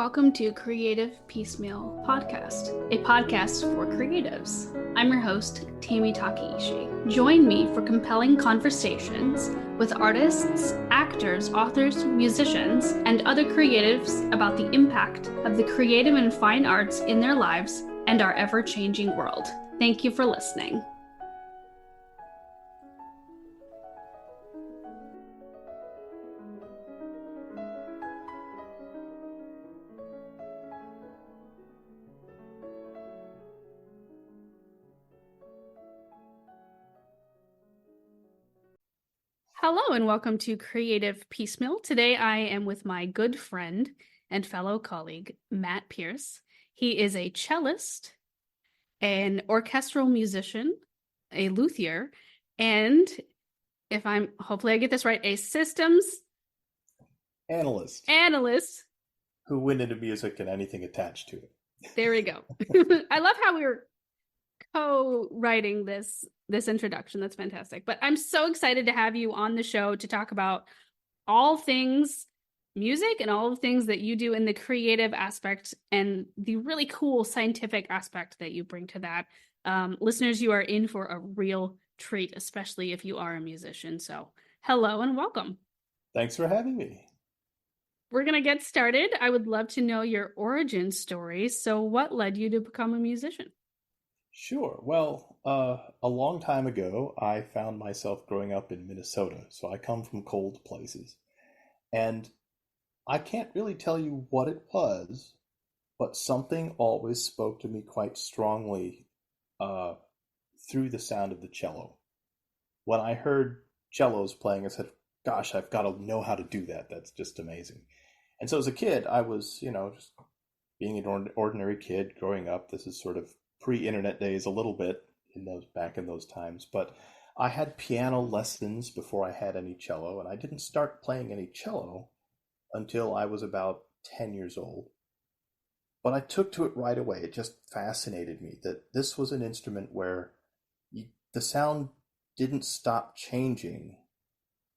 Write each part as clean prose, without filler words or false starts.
Welcome to Creative Piecemeal Podcast, a podcast for creatives. I'm your host, Tammy Takeishi. Join me for compelling conversations with artists, actors, authors, musicians, and other creatives about the impact of the creative and fine arts in their lives and our ever-changing world. Thank you for listening. Hello and welcome to Creative Piecemeal. Today I am with my good friend and fellow colleague, Matt Pierce. He is a cellist, an orchestral musician, a luthier, and hopefully I get this right, a systems analyst who went into music and anything attached to it. There we go. I love how we were co-writing this introduction. That's fantastic. But I'm so excited to have you on the show to talk about all things music and all the things that you do in the creative aspect and the really cool scientific aspect that you bring to that. Listeners, you are in for a real treat, especially if you are a musician. So hello and welcome. Thanks for having me. We're going to get started. I would love to know your origin story. So what led you to become a musician? Sure. Well, a long time ago, I found myself growing up in Minnesota. So I come from cold places. And I can't really tell you what it was, but something always spoke to me quite strongly through the sound of the cello. When I heard cellos playing, I said, gosh, I've got to know how to do that. That's just amazing. And so as a kid, I was, just being an ordinary kid growing up. This is sort of pre-internet days a little bit back in those times, but I had piano lessons before I had any cello, and I didn't start playing any cello until I was about 10 years old. But I took to it right away. It just fascinated me that this was an instrument where the sound didn't stop changing.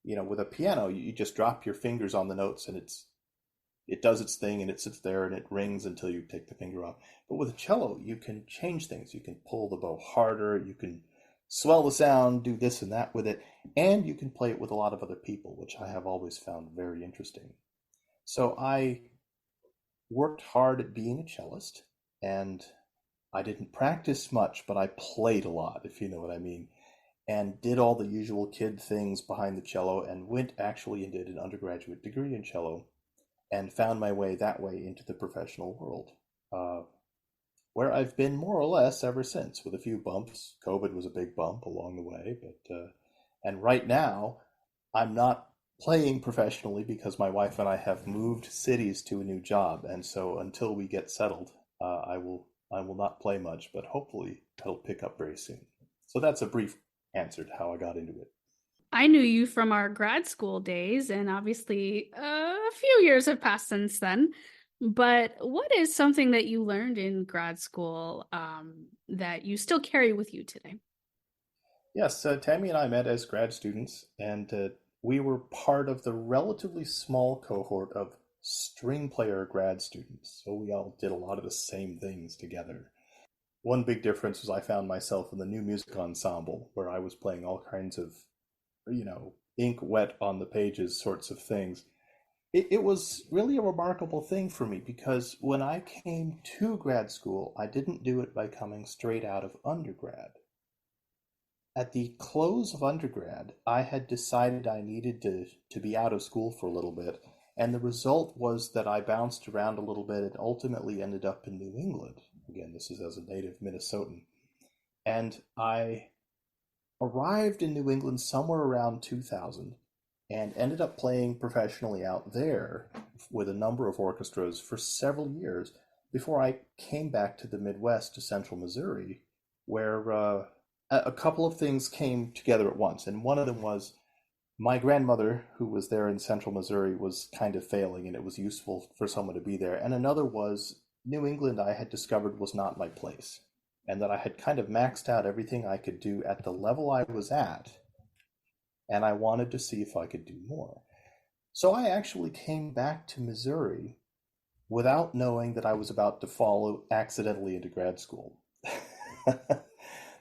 With a piano, you just drop your fingers on the notes and it does its thing and it sits there and it rings until you take the finger off. But with a cello, you can change things. You can pull the bow harder, you can swell the sound, do this and that with it, and you can play it with a lot of other people, which I have always found very interesting. So I worked hard at being a cellist, and I didn't practice much, but I played a lot, if you know what I mean, and did all the usual kid things behind the cello, and went actually and did an undergraduate degree in cello, and found my way that way into the professional world, where I've been more or less ever since, with a few bumps. COVID was a big bump along the way, and right now I'm not playing professionally because my wife and I have moved cities to a new job, and so until we get settled, I will not play much, but hopefully it'll pick up very soon. So that's a brief answer to how I got into it. I knew you from our grad school days, and obviously a few years have passed since then. But what is something that you learned in grad school that you still carry with you today? Yes, Tammy and I met as grad students, and we were part of the relatively small cohort of string player grad students. So we all did a lot of the same things together. One big difference was I found myself in the new music ensemble, where I was playing all kinds of ink wet on the pages sorts of things. It was really a remarkable thing for me because when I came to grad school, I didn't do it by coming straight out of undergrad. At the close of undergrad, I had decided I needed to be out of school for a little bit, and the result was that I bounced around a little bit and ultimately ended up in New England. Again, this is as a native Minnesotan. And I arrived in New England somewhere around 2000 and ended up playing professionally out there with a number of orchestras for several years before I came back to the Midwest, to central Missouri, where a couple of things came together at once. And one of them was my grandmother, who was there in central Missouri, was kind of failing, and it was useful for someone to be there. And another was New England, I had discovered, was not my place, and that I had kind of maxed out everything I could do at the level I was at, and I wanted to see if I could do more. So I actually came back to Missouri without knowing that I was about to fall accidentally into grad school.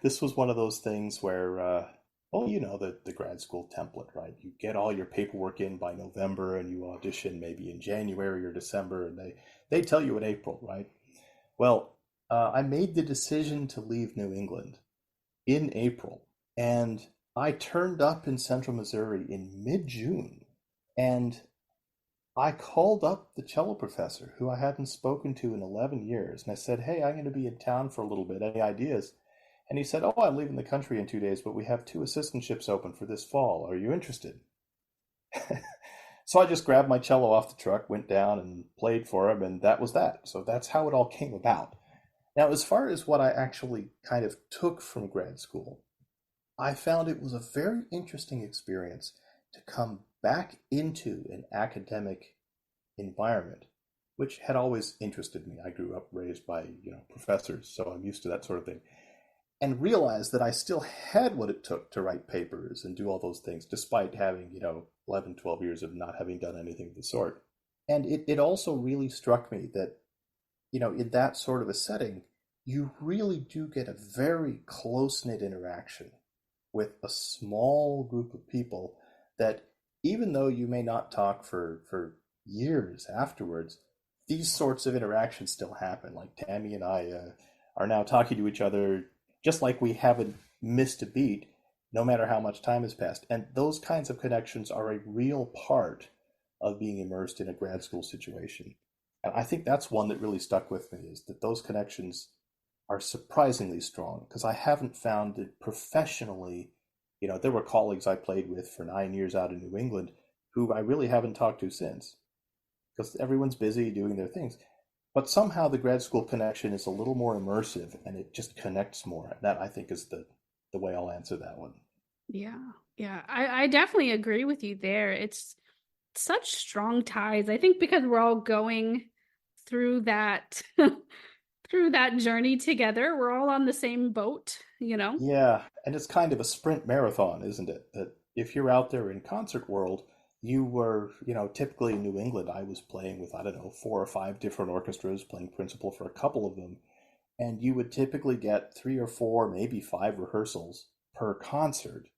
This was one of those things where, well, you know, the grad school template, right? You get all your paperwork in by November and you audition maybe in January or December, and they tell you in April, right? Well, I made the decision to leave New England in April, and I turned up in central Missouri in mid-June, and I called up the cello professor who I hadn't spoken to in 11 years, and I said, "Hey, I'm going to be in town for a little bit. Any ideas?" And he said, "Oh, I'm leaving the country in 2 days, but we have two assistantships open for this fall. Are you interested?" So I just grabbed my cello off the truck, went down and played for him, and that was that. So that's how it all came about. Now, as far as what I actually kind of took from grad school, I found it was a very interesting experience to come back into an academic environment, which had always interested me. I grew up raised by, professors, so I'm used to that sort of thing, and realized that I still had what it took to write papers and do all those things, despite having, 11, 12 years of not having done anything of the sort. And it also really struck me that, in that sort of a setting, you really do get a very close-knit interaction with a small group of people that, even though you may not talk for years afterwards, these sorts of interactions still happen. Like Tammy and I are now talking to each other just like we haven't missed a beat, no matter how much time has passed. And those kinds of connections are a real part of being immersed in a grad school situation. And I think that's one that really stuck with me, is that those connections are surprisingly strong, because I haven't found it professionally. There were colleagues I played with for 9 years out in New England who I really haven't talked to since, because everyone's busy doing their things. But somehow the grad school connection is a little more immersive and it just connects more. That, I think, is the way I'll answer that one. Yeah. Yeah. I definitely agree with you there. It's such strong ties. I think because we're all going through that through that journey together. We're all on the same boat. Yeah, and it's kind of a sprint marathon, isn't it? That if you're out there in concert world, you were, typically in New England, I was playing with, I don't know, 4 or 5 different orchestras, playing principal for a couple of them, and you would typically get 3 or 4, maybe 5 rehearsals per concert,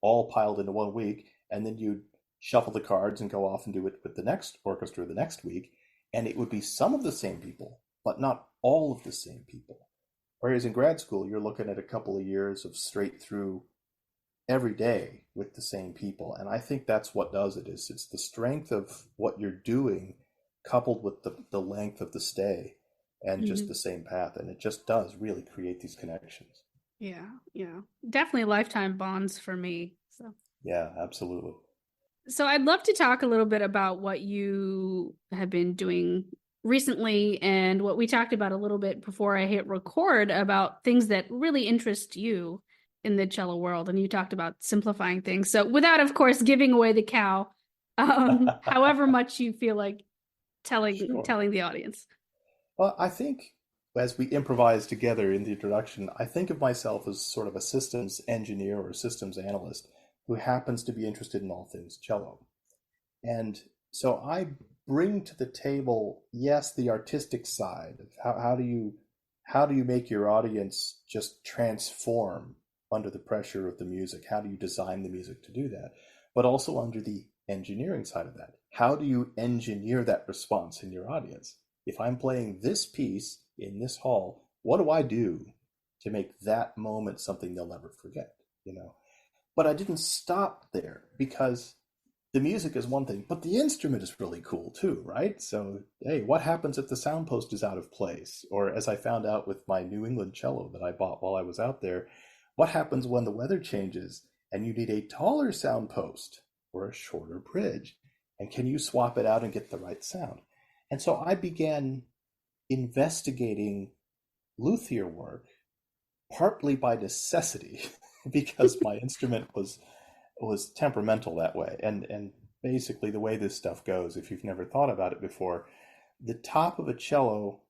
all piled into one week, and then you'd shuffle the cards and go off and do it with the next orchestra the next week, and it would be some of the same people, but not all of the same people. Whereas in grad school, you're looking at a couple of years of straight through every day with the same people. And I think that's what does it, is it's the strength of what you're doing coupled with the length of the stay and just Hmm. the same path. And it just does really create these connections. Yeah. Yeah. Definitely lifetime bonds for me. Yeah, absolutely. So I'd love to talk a little bit about what you have been doing recently and what we talked about a little bit before I hit record about things that really interest you in the cello world. And you talked about simplifying things. So without, of course, giving away the cow, however much you feel like telling Sure. telling the audience. Well, I think as we improvise together in the introduction, I think of myself as sort of a systems engineer or systems analyst who happens to be interested in all things cello. And so I bring to the table, yes, the artistic side of how do you make your audience just transform under the pressure of the music? How do you design the music to do that? But also under the engineering side of that. How do you engineer that response in your audience? If I'm playing this piece in this hall, what do I do to make that moment something they'll never forget? You know, but I didn't stop there, because the music is one thing, but the instrument is really cool too, right? So, hey, what happens if the sound post is out of place? Or, as I found out with my New England cello that I bought while I was out there, what happens when the weather changes and you need a taller sound post or a shorter bridge? And can you swap it out and get the right sound? And so I began investigating luthier work, partly by necessity, because my instrument was temperamental that way. And basically, the way this stuff goes, if you've never thought about it before, the top of a cello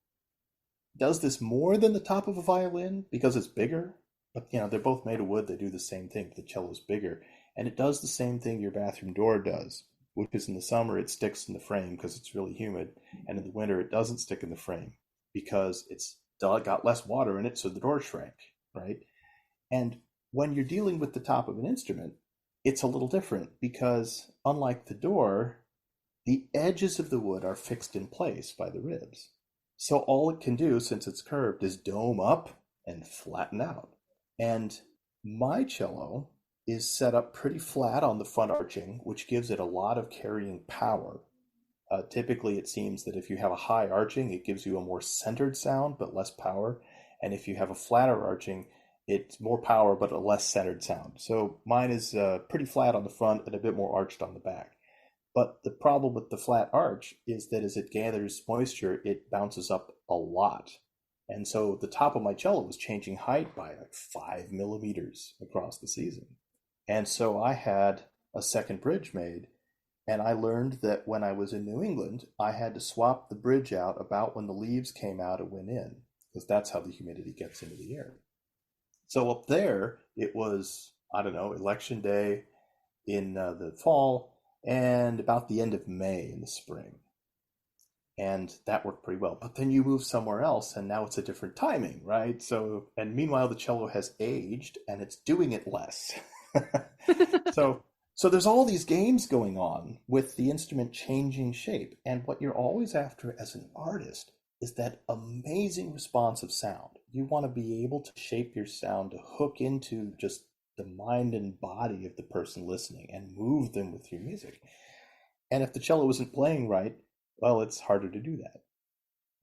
does this more than the top of a violin because it's bigger. But they're both made of wood. They do the same thing. The cello's bigger, and it does the same thing your bathroom door does. which is in the summer it sticks in the frame because it's really humid, and in the winter it doesn't stick in the frame because it's got less water in it, so the door shrank, right? And when you're dealing with the top of an instrument, it's a little different because unlike the door, the edges of the wood are fixed in place by the ribs. So all it can do, since it's curved, is dome up and flatten out. And my cello is set up pretty flat on the front arching, which gives it a lot of carrying power. Typically, it seems that if you have a high arching, it gives you a more centered sound but less power. And if you have a flatter arching, it's more power but a less centered sound. So mine is pretty flat on the front and a bit more arched on the back. But the problem with the flat arch is that as it gathers moisture, it bounces up a lot. And so the top of my cello was changing height by like 5 millimeters across the season. And so I had a second bridge made, and I learned that when I was in New England, I had to swap the bridge out about when the leaves came out and went in, because that's how the humidity gets into the air. So up there, it was, I don't know, election day in the fall and about the end of May in the spring. And that worked pretty well. But then you move somewhere else and now it's a different timing, right? So, and meanwhile, the cello has aged and it's doing it less. So there's all these games going on with the instrument changing shape. And what you're always after as an artist is that amazing responsive sound. You want to be able to shape your sound to hook into just the mind and body of the person listening and move them with your music. And if the cello isn't playing right, well, it's harder to do that.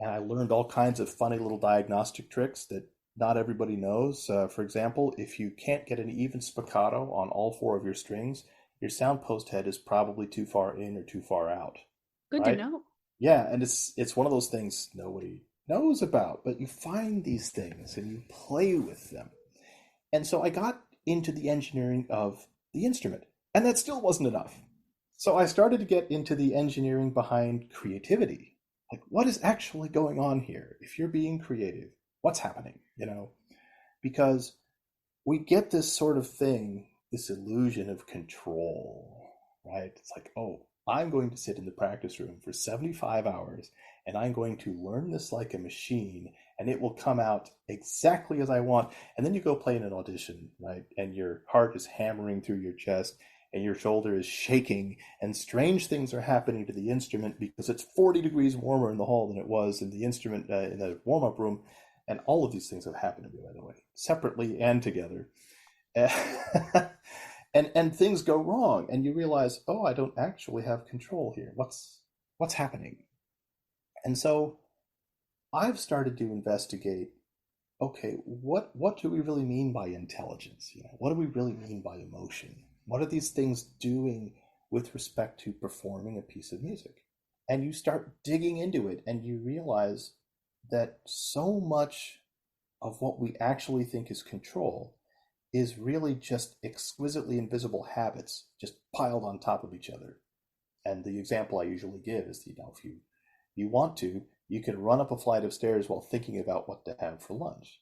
And I learned all kinds of funny little diagnostic tricks that not everybody knows. For example, if you can't get an even spiccato on all four of your strings, your sound post head is probably too far in or too far out. Good to Right? know. Yeah, and it's one of those things nobody knows about, but you find these things and you play with them. And so I got into the engineering of the instrument, and that still wasn't enough. So I started to get into the engineering behind creativity. Like, what is actually going on here? If you're being creative, what's happening? Because we get this sort of thing, this illusion of control, right? It's like, oh, I'm going to sit in the practice room for 75 hours and I'm going to learn this like a machine and it will come out exactly as I want. And then you go play in an audition, right? And your heart is hammering through your chest and your shoulder is shaking and strange things are happening to the instrument because it's 40 degrees warmer in the hall than it was in the instrument in the warm-up room. And all of these things have happened to me, by the way, separately and together. And things go wrong and you realize, oh, I don't actually have control here. What's happening? And so I've started to investigate, okay, what do we really mean by intelligence? What do we really mean by emotion? What are these things doing with respect to performing a piece of music? And you start digging into it and you realize that so much of what we actually think is control is really just exquisitely invisible habits just piled on top of each other. And the example I usually give is, if you want to, you can run up a flight of stairs while thinking about what to have for lunch.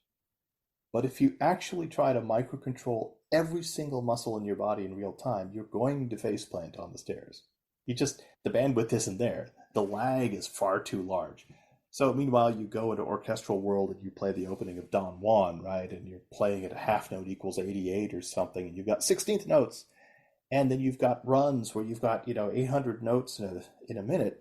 But if you actually try to microcontrol every single muscle in your body in real time, you're going to faceplant on the stairs. The bandwidth isn't there. The lag is far too large. So meanwhile, you go into orchestral world and you play the opening of Don Juan, right? And you're playing at a half note equals 88 or something, and you've got 16th notes. And then you've got runs where you've got, 800 notes in a minute,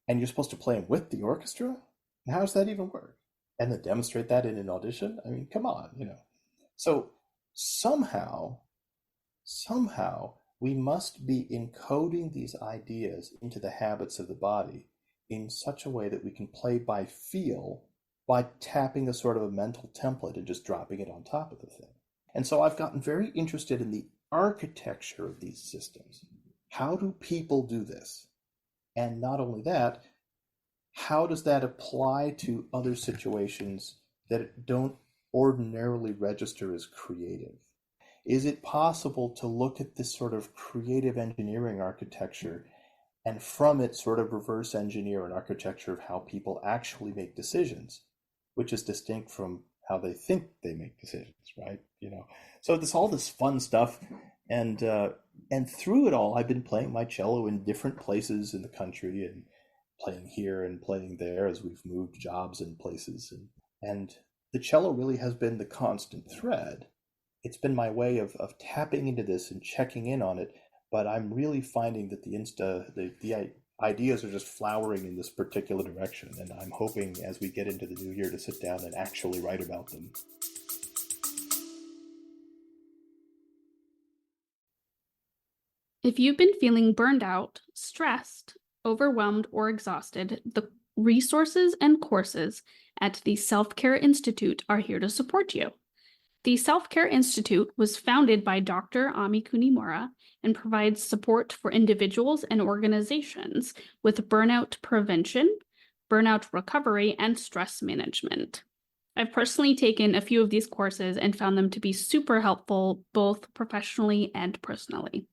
and you're supposed to play them with the orchestra? And how does that even work? And then demonstrate that in an audition? I mean, come on, So somehow, we must be encoding these ideas into the habits of the body in such a way that we can play by feel, by tapping a sort of a mental template and just dropping it on top of the thing. And so I've gotten very interested in the architecture of these systems. How do people do this? And not only that, how does that apply to other situations that don't ordinarily register as creative? Is it possible to look at this sort of creative engineering architecture and from it sort of reverse engineer an architecture of how people actually make decisions, which is distinct from how they think they make decisions, right? So there's all this fun stuff, And through it all, I've been playing my cello in different places in the country and playing here and playing there as we've moved jobs and places. And the cello really has been the constant thread. It's been my way of tapping into this and checking in on it. But I'm really finding that the ideas are just flowering in this particular direction. And I'm hoping as we get into the new year to sit down and actually write about them. If you've been feeling burned out, stressed, overwhelmed, or exhausted, the resources and courses at the Self Care Institute are here to support you. The Self Care Institute was founded by Dr. Ami Kunimura and provides support for individuals and organizations with burnout prevention, burnout recovery, and stress management. I've personally taken a few of these courses and found them to be super helpful, both professionally and personally.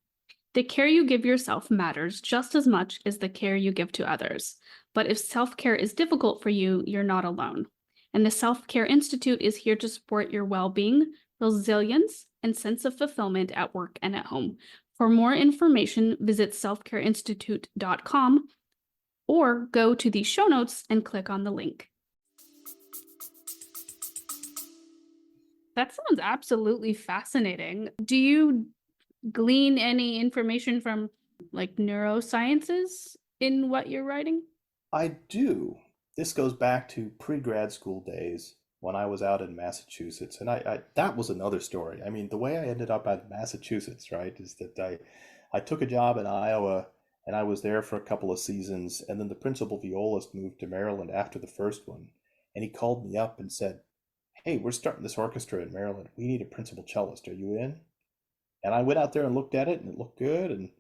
The care you give yourself matters just as much as the care you give to others. But if self-care is difficult for you, you're not alone. And the Self-Care Institute is here to support your well-being, resilience, and sense of fulfillment at work and at home. For more information, visit selfcareinstitute.com or go to the show notes and click on the link. That sounds absolutely fascinating. Do you glean any information from like neurosciences in what you're writing? I do. This goes back to pre-grad school days when I was out in Massachusetts, and I that was another story. I mean, the way I ended up at Massachusetts, right, is that I took a job in Iowa and I was there for a couple of seasons, and then the principal violist moved to Maryland after the first one, and he called me up and said, "Hey, we're starting this orchestra in Maryland. We need a principal cellist. Are you in?" And I went out there and looked at it, and it looked good. And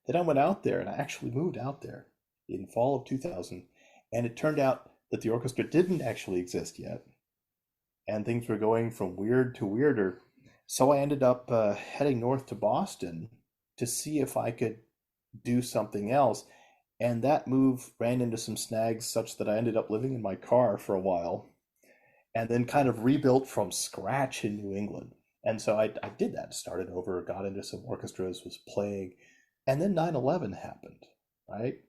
then I went out there, and I actually moved out there in fall of 2000. And it turned out that the orchestra didn't actually exist yet, and things were going from weird to weirder. So I ended up heading north to Boston to see if I could do something else. And that move ran into some snags such that I ended up living in my car for a while and then kind of rebuilt from scratch in New England. And so I did that, started over, got into some orchestras, was playing, and then 9/11 happened, right?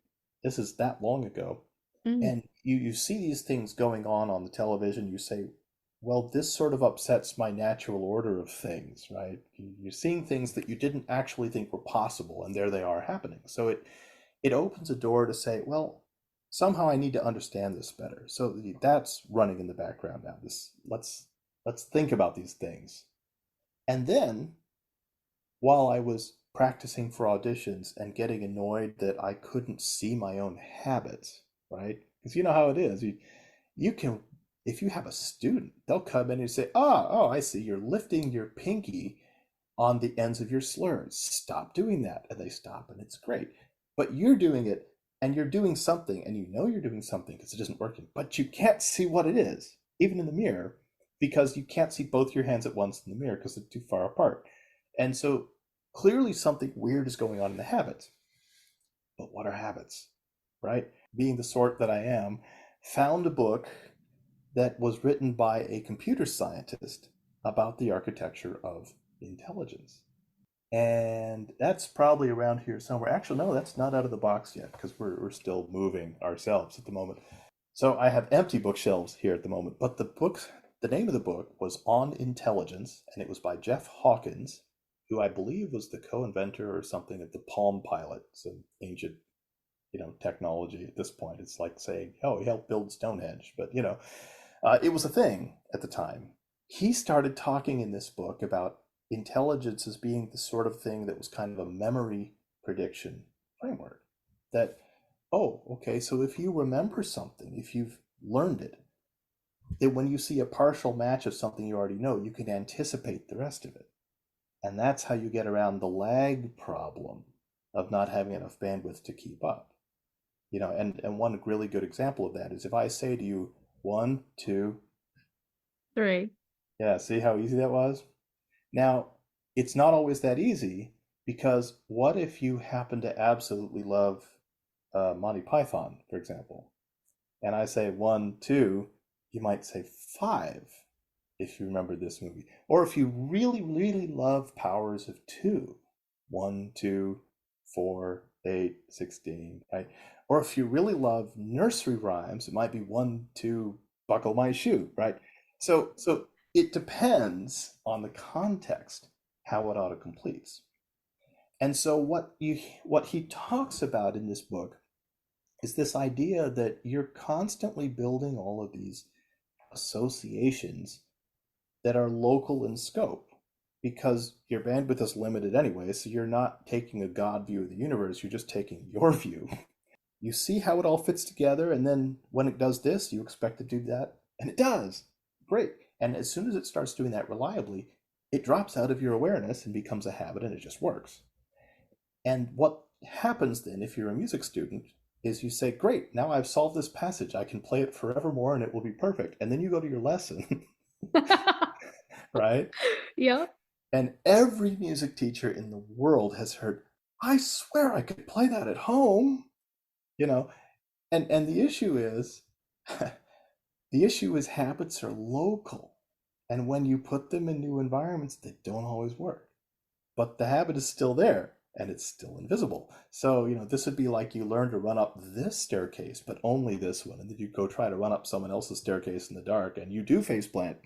This is that long ago. Mm. And you see these things going on the television, you say, well, this sort of upsets my natural order of things, right? You're seeing things that you didn't actually think were possible, and there they are happening. So it opens a door to say, well, somehow I need to understand this better. So that's running in the background now. This let's think about these things. And then while I was practicing for auditions and getting annoyed that I couldn't see my own habits, right? Because you know how it is. You can, if you have a student, they'll come in and say, oh, I see, you're lifting your pinky on the ends of your slurs. Stop doing that. And they stop, and it's great. But you're doing it, and you're doing something, and you know you're doing something because it isn't working, but you can't see what it is, even in the mirror, because you can't see both your hands at once in the mirror because they're too far apart. And so clearly something weird is going on in the habits. But what are habits, right? Being the sort that I am, found a book that was written by a computer scientist about the architecture of intelligence. And that's probably around here somewhere. Actually, no, that's not out of the box yet because we're still moving ourselves at the moment. So I have empty bookshelves here at the moment. But the name of the book was On Intelligence, and it was by Jeff Hawkins, who I believe was the co-inventor or something of the Palm Pilot. It's an ancient, technology at this point. It's like saying, oh, he helped build Stonehenge, but it was a thing at the time. He started talking in this book about intelligence as being the sort of thing that was kind of a memory prediction framework. That, oh, okay, so if you remember something, if you've learned it, that when you see a partial match of something you already know, you can anticipate the rest of it. And that's how you get around the lag problem of not having enough bandwidth to keep up. And one really good example of that is if I say to you, 1, 2, 3. yeah, see how easy that was? Now, it's not always that easy because what if you happen to absolutely love Monty Python, for example? And I say 1, 2, you might say 5 if you remember this movie. Or if you really, really love Powers of 2, 1, 2, 4, 8, 16, right? Or if you really love nursery rhymes, it might be 1, 2, buckle my shoe, right? So it depends on the context how it auto-completes. And so what he talks about in this book is this idea that you're constantly building all of these associations that are local in scope because your bandwidth is limited anyway, so you're not taking a God view of the universe, you're just taking your view. You see how it all fits together, and then when it does this, you expect it to do that, and it does. Great. And as soon as it starts doing that reliably, it drops out of your awareness and becomes a habit, and it just works. And what happens then, if you're a music student, is you say, great, now I've solved this passage. I can play it forevermore and it will be perfect. And then you go to your lesson, right? Yep. And every music teacher in the world has heard, I swear I could play that at home, you know. And the issue is habits are local. And when you put them in new environments, they don't always work. But the habit is still there and it's still invisible. So, this would be like you learn to run up this staircase, but only this one. And then you go try to run up someone else's staircase in the dark and you do face plant,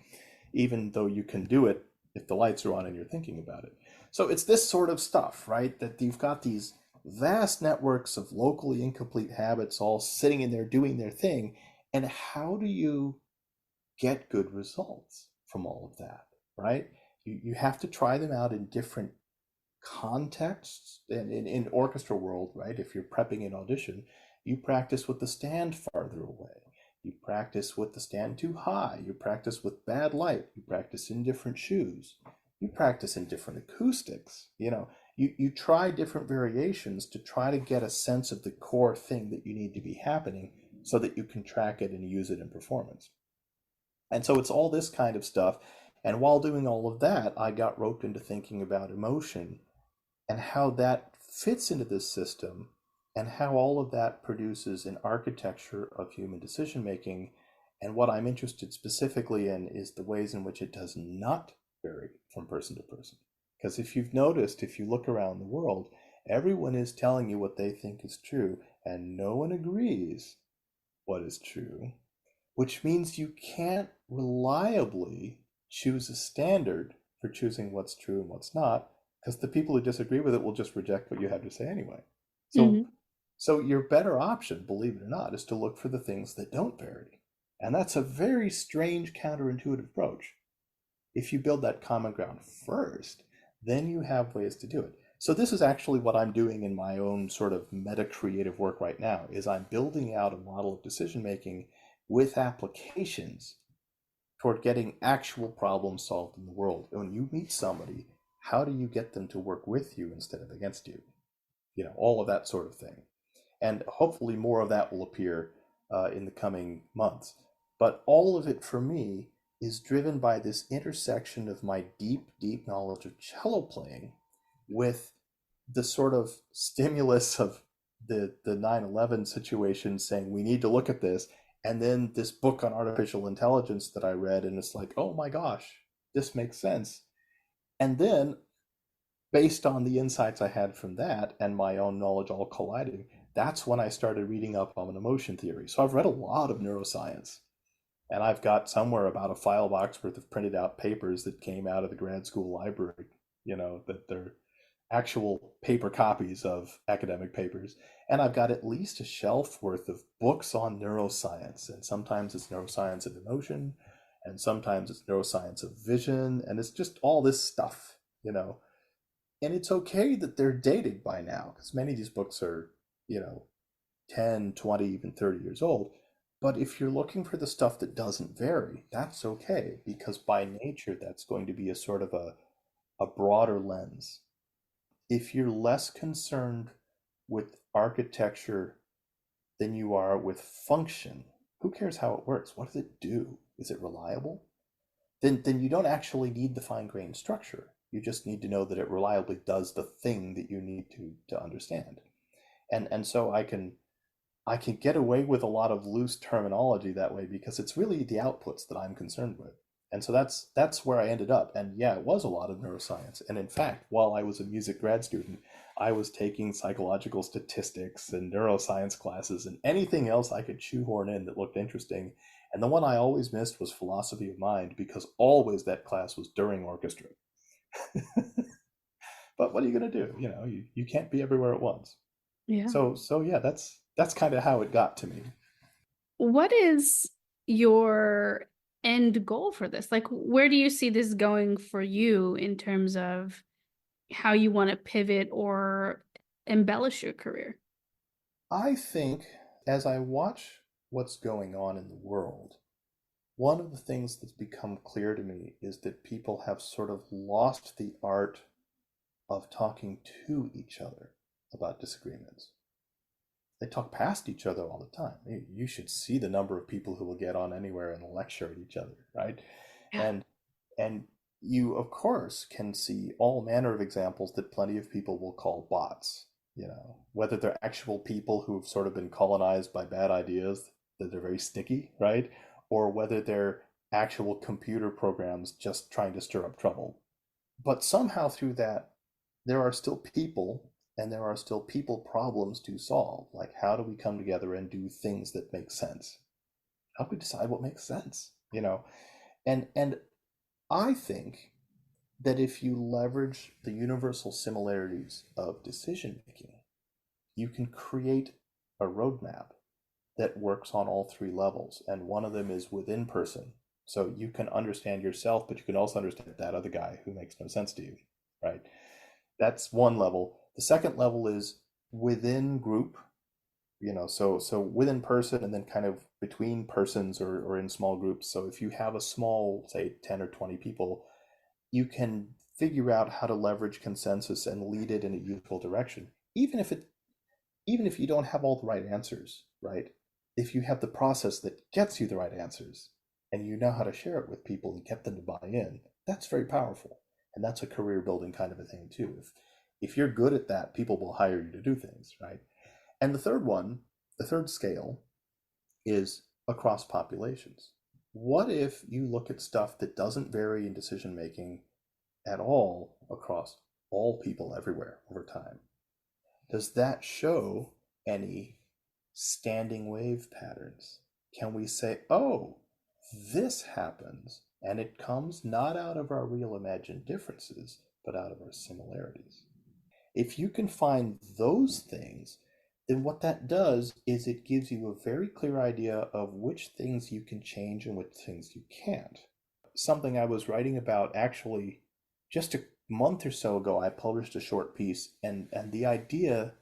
even though you can do it if the lights are on and you're thinking about it. So it's this sort of stuff, right? That you've got these vast networks of locally incomplete habits all sitting in there doing their thing. And how do you get good results from all of that, right? You have to try them out in different contexts. And in orchestra world, right? If you're prepping an audition, you practice with the stand farther away. You practice with the stand too high. You practice with bad light. You practice in different shoes. You practice in different acoustics. You try different variations to try to get a sense of the core thing that you need to be happening so that you can track it and use it in performance. And so it's all this kind of stuff. And while doing all of that, I got roped into thinking about emotion and how that fits into this system and how all of that produces an architecture of human decision making. And what I'm interested specifically in is the ways in which it does not vary from person to person. Because if you've noticed, if you look around the world, everyone is telling you what they think is true, and no one agrees what is true, which means you can't reliably choose a standard for choosing what's true and what's not, because the people who disagree with it will just reject what you have to say anyway. So, Mm-hmm. so your better option, believe it or not, is to look for the things that don't vary. And that's a very strange counterintuitive approach. If you build that common ground first, then you have ways to do it. So this is actually what I'm doing in my own sort of meta creative work right now, is I'm building out a model of decision making with applications toward getting actual problems solved in the world. When you meet somebody, how do you get them to work with you instead of against you? All of that sort of thing. And hopefully more of that will appear in the coming months. But all of it for me is driven by this intersection of my deep, deep knowledge of cello playing with the sort of stimulus of the 9/11 situation saying we need to look at this, and then this book on artificial intelligence that I read, and it's like, oh my gosh, this makes sense. And then based on the insights I had from that and my own knowledge all colliding, that's when I started reading up on emotion theory. So I've read a lot of neuroscience, and I've got somewhere about a file box worth of printed out papers that came out of the grad school library, that they're actual paper copies of academic papers. And I've got at least a shelf worth of books on neuroscience. And sometimes it's neuroscience of emotion, and sometimes it's neuroscience of vision, and it's just all this stuff. And it's okay that they're dated by now, because many of these books are, you know, 10, 20, even 30 years old. But if you're looking for the stuff that doesn't vary, that's okay, because by nature, that's going to be a sort of a broader lens. If you're less concerned with architecture than you are with function, who cares how it works? What does it do? Is it reliable? Then you don't actually need the fine-grained structure. You just need to know that it reliably does the thing that you need to understand. And so I can get away with a lot of loose terminology that way because it's really the outputs that I'm concerned with. And so that's where I ended up. And yeah, it was a lot of neuroscience. And in fact, while I was a music grad student, I was taking psychological statistics and neuroscience classes and anything else I could shoehorn in that looked interesting. And the one I always missed was philosophy of mind because always that class was during orchestra. But what are you going to do? You can't be everywhere at once. Yeah. So yeah, that's kind of how it got to me. What is your end goal for this? Like, where do you see this going for you in terms of how you want to pivot or embellish your career? I think as I watch what's going on in the world, one of the things that's become clear to me is that people have sort of lost the art of talking to each other about disagreements. They talk past each other all the time. You should see the number of people who will get on anywhere and lecture at each other, right? Yeah. And you of course can see all manner of examples that plenty of people will call bots, whether they're actual people who've sort of been colonized by bad ideas that are very sticky, right? Or whether they're actual computer programs just trying to stir up trouble. But somehow through that, there are still people and there are still people problems to solve. Like, how do we come together and do things that make sense? How do we decide what makes sense? And I think that if you leverage the universal similarities of decision making, you can create a roadmap that works on all three levels. And one of them is within person. So you can understand yourself, but you can also understand that other guy who makes no sense to you, right? That's one level. The second level is within group, so within person and then kind of between persons or in small groups. So if you have a small, say 10 or 20 people, you can figure out how to leverage consensus and lead it in a useful direction, even if you don't have all the right answers, right? If you have the process that gets you the right answers and you know how to share it with people and get them to buy in, that's very powerful. And that's a career building kind of a thing too. If you're good at that, people will hire you to do things, right? And the third scale is across populations. What if you look at stuff that doesn't vary in decision making at all across all people everywhere over time? Does that show any standing wave patterns? Can we say, oh, this happens, and it comes not out of our real imagined differences, but out of our similarities? If you can find those things, then what that does is it gives you a very clear idea of which things you can change and which things you can't. Something I was writing about actually just a month or so ago, I published a short piece, and the idea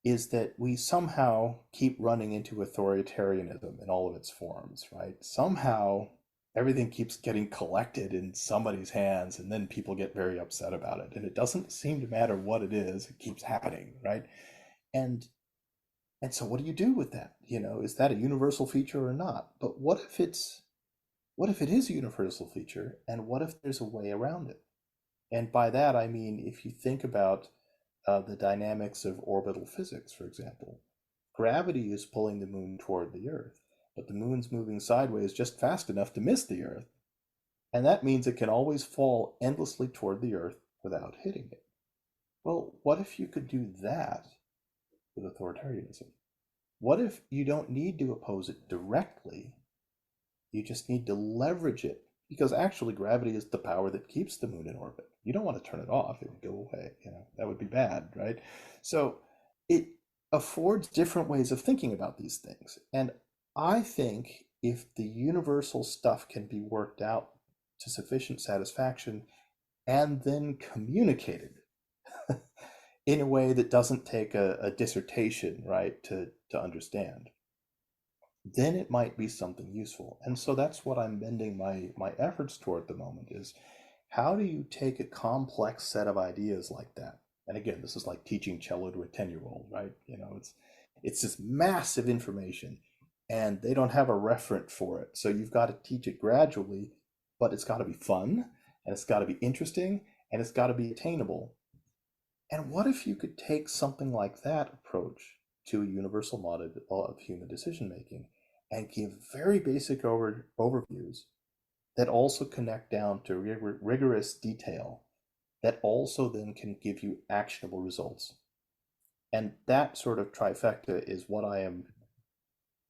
is that we somehow keep running into authoritarianism in all of its forms, right? Somehow everything keeps getting collected in somebody's hands and then people get very upset about it. And it doesn't seem to matter what it is, it keeps happening, right? And and so what do you do with that? Is that a universal feature or not? But what if it is a universal feature and what if there's a way around it? And by that I mean if you think about the dynamics of orbital physics, for example. Gravity is pulling the moon toward the Earth, but the moon's moving sideways just fast enough to miss the Earth, and that means it can always fall endlessly toward the Earth without hitting it. Well, what if you could do that with authoritarianism? What if you don't need to oppose it directly? You just need to leverage it because actually gravity is the power that keeps the moon in orbit. You don't want to turn it off, it would go away. That would be bad, right? So it affords different ways of thinking about these things. And I think if the universal stuff can be worked out to sufficient satisfaction and then communicated in a way that doesn't take a dissertation, right, to understand, then it might be something useful. And so that's what I'm bending my efforts toward at the moment is how do you take a complex set of ideas like that? And again, this is like teaching cello to a 10-year-old, right? It's this massive information and they don't have a referent for it. So you've got to teach it gradually, but it's got to be fun and it's got to be interesting and it's got to be attainable. And what if you could take something like that approach to a universal model of human decision making and give very basic overviews that also connect down to rigorous detail that also then can give you actionable results. And that sort of trifecta is what I am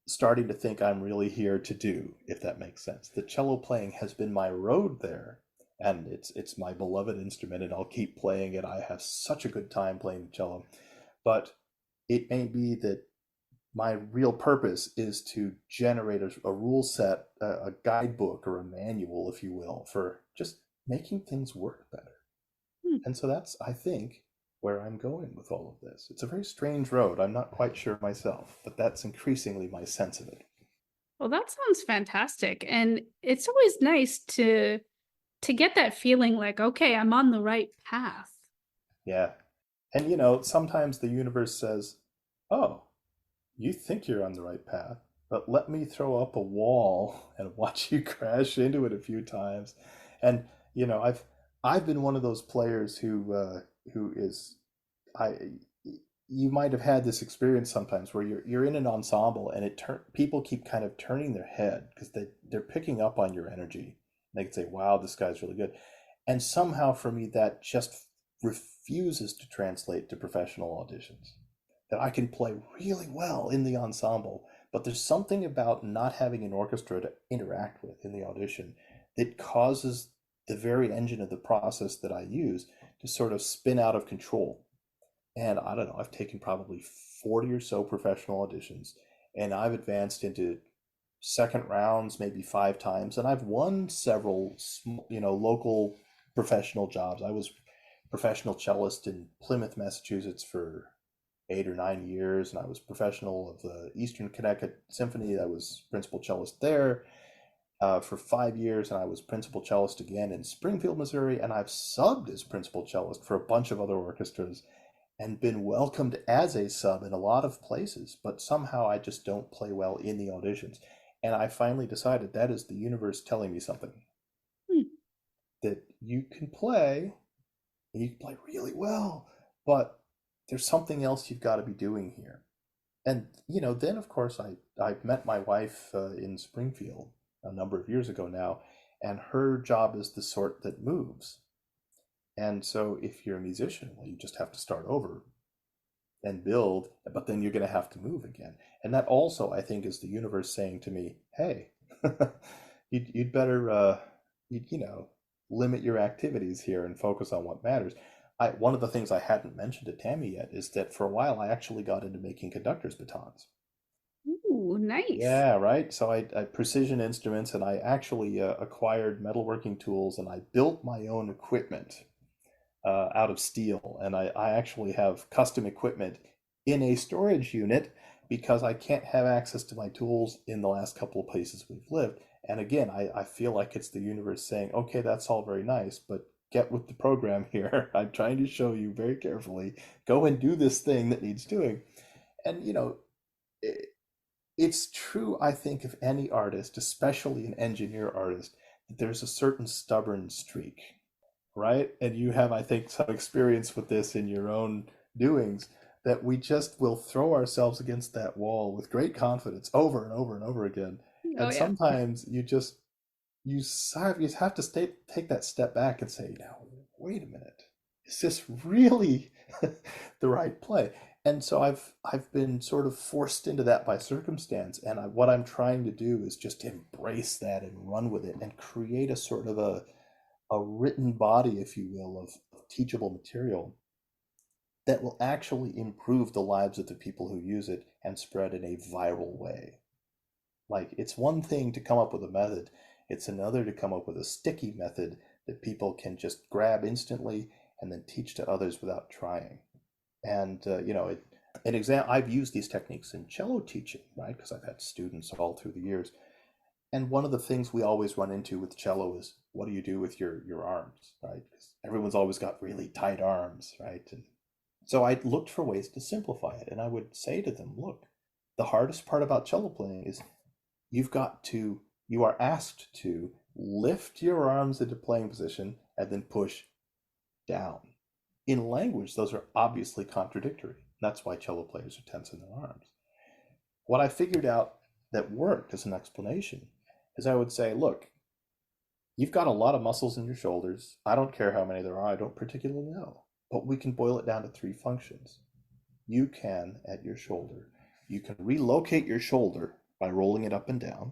starting to think I'm really here to do, if that makes sense. The cello playing has been my road there, and it's my beloved instrument, and I'll keep playing it. I have such a good time playing the cello, but it may be that my real purpose is to generate a rule set, a guidebook, or a manual, if you will, for just making things work better. Hmm. And so that's, I think, where I'm going with all of this. It's a very strange road. I'm not quite sure myself, but that's increasingly my sense of it. Well, that sounds fantastic. And it's always nice to get that feeling like, okay, I'm on the right path. Yeah. And sometimes the universe says, "Oh, you think you're on the right path, but let me throw up a wall and watch you crash into it a few times." And I've been one of those players who is I you might have had this experience sometimes where you're in an ensemble and people keep kind of turning their head because they're picking up on your energy. They can say, "Wow, this guy's really good," and somehow for me that just refuses to translate to professional auditions. That I can play really well in the ensemble, but there's something about not having an orchestra to interact with in the audition that causes the very engine of the process that I use to sort of spin out of control. And I don't know, I've taken probably 40 or so professional auditions, and I've advanced into second rounds maybe 5 times, and I've won several, local professional jobs. I was professional cellist in Plymouth, Massachusetts for 8 or 9 years, and I was professional of the Eastern Connecticut Symphony. I was principal cellist there for 5 years, and I was principal cellist again in Springfield, Missouri, and I've subbed as principal cellist for a bunch of other orchestras and been welcomed as a sub in a lot of places, but somehow I just don't play well in the auditions. And I finally decided that is the universe telling me something Hmm. that you can play really well, but there's something else you've got to be doing here. And then of course I met my wife in Springfield a number of years ago now, and her job is the sort that moves. And so if you're a musician, well, you just have to start over and build, but then you're going to have to move again. And that also, I think, is the universe saying to me, "Hey, you'd better, limit your activities here and focus on what matters." One of the things I hadn't mentioned to Tammy yet is that for a while I actually got into making conductor's batons. Ooh, nice. Yeah, right. So I precision instruments, and I actually acquired metalworking tools, and I built my own equipment out of steel. And I actually have custom equipment in a storage unit because I can't have access to my tools in the last couple of places we've lived. And again, I feel like it's the universe saying, "Okay, that's all very nice, but get with the program here. I'm trying to show you very carefully. Go and do this thing that needs doing." And, it, it's true, I think, of any artist, especially an engineer artist, that there's a certain stubborn streak, right? And you have, I think, some experience with this in your own doings, that we just will throw ourselves against that wall with great confidence over and over and over again. Oh And yeah. sometimes you have to take that step back and say, "Now, wait a minute, is this really the right play?" And so I've been sort of forced into that by circumstance, and what I'm trying to do is just embrace that and run with it and create a sort of a written body, if you will, of teachable material that will actually improve the lives of the people who use it and spread in a viral way. Like, it's one thing to come up with a method, it's another to come up with a sticky method that people can just grab instantly and then teach to others without trying. And, an example, I've used these techniques in cello teaching, right? Because I've had students all through the years. And one of the things we always run into with cello is, what do you do with your arms, right? Because everyone's always got really tight arms, right? And so I looked for ways to simplify it. And I would say to them, "Look, the hardest part about cello playing is you are asked to lift your arms into playing position and then push down." In language, those are obviously contradictory. That's why cello players are tense in their arms. What I figured out that worked as an explanation is I would say, "Look, You've got a lot of muscles in your shoulders. I don't care how many there are, I don't particularly know. But we can boil it down to three functions. You can, at your shoulder, you can relocate your shoulder by rolling it up and down.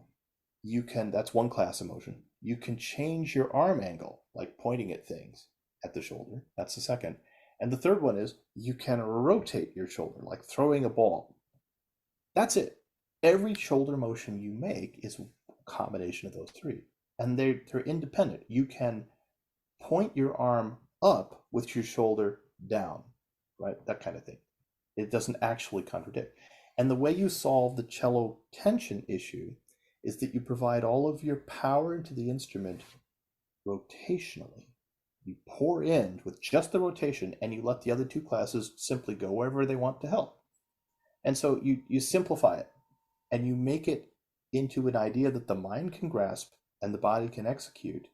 You can, that's one class of motion. You can change your arm angle, like pointing at things at the shoulder. That's the second. And the third one is you can rotate your shoulder, like throwing a ball. That's it. Every shoulder motion you make is a combination of those three. And they're independent. You can point your arm up with your shoulder down, right? That kind of thing. It doesn't actually contradict. And the way you solve the cello tension issue is that you provide all of your power into the instrument rotationally. You pour in with just the rotation and you let the other two classes simply go wherever they want to help. And so you simplify it and you make it into an idea that the mind can grasp and the body can execute,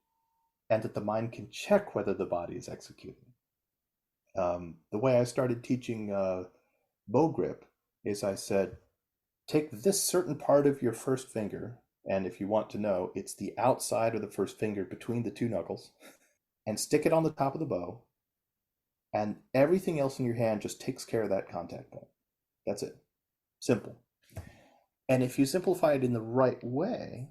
and that the mind can check whether the body is executing. The way I started teaching bow grip is I said, take this certain part of your first finger, and if you want to know, it's the outside of the first finger between the two knuckles, and stick it on the top of the bow, and everything else in your hand just takes care of that contact point. That's it. Simple. And if you simplify it in the right way,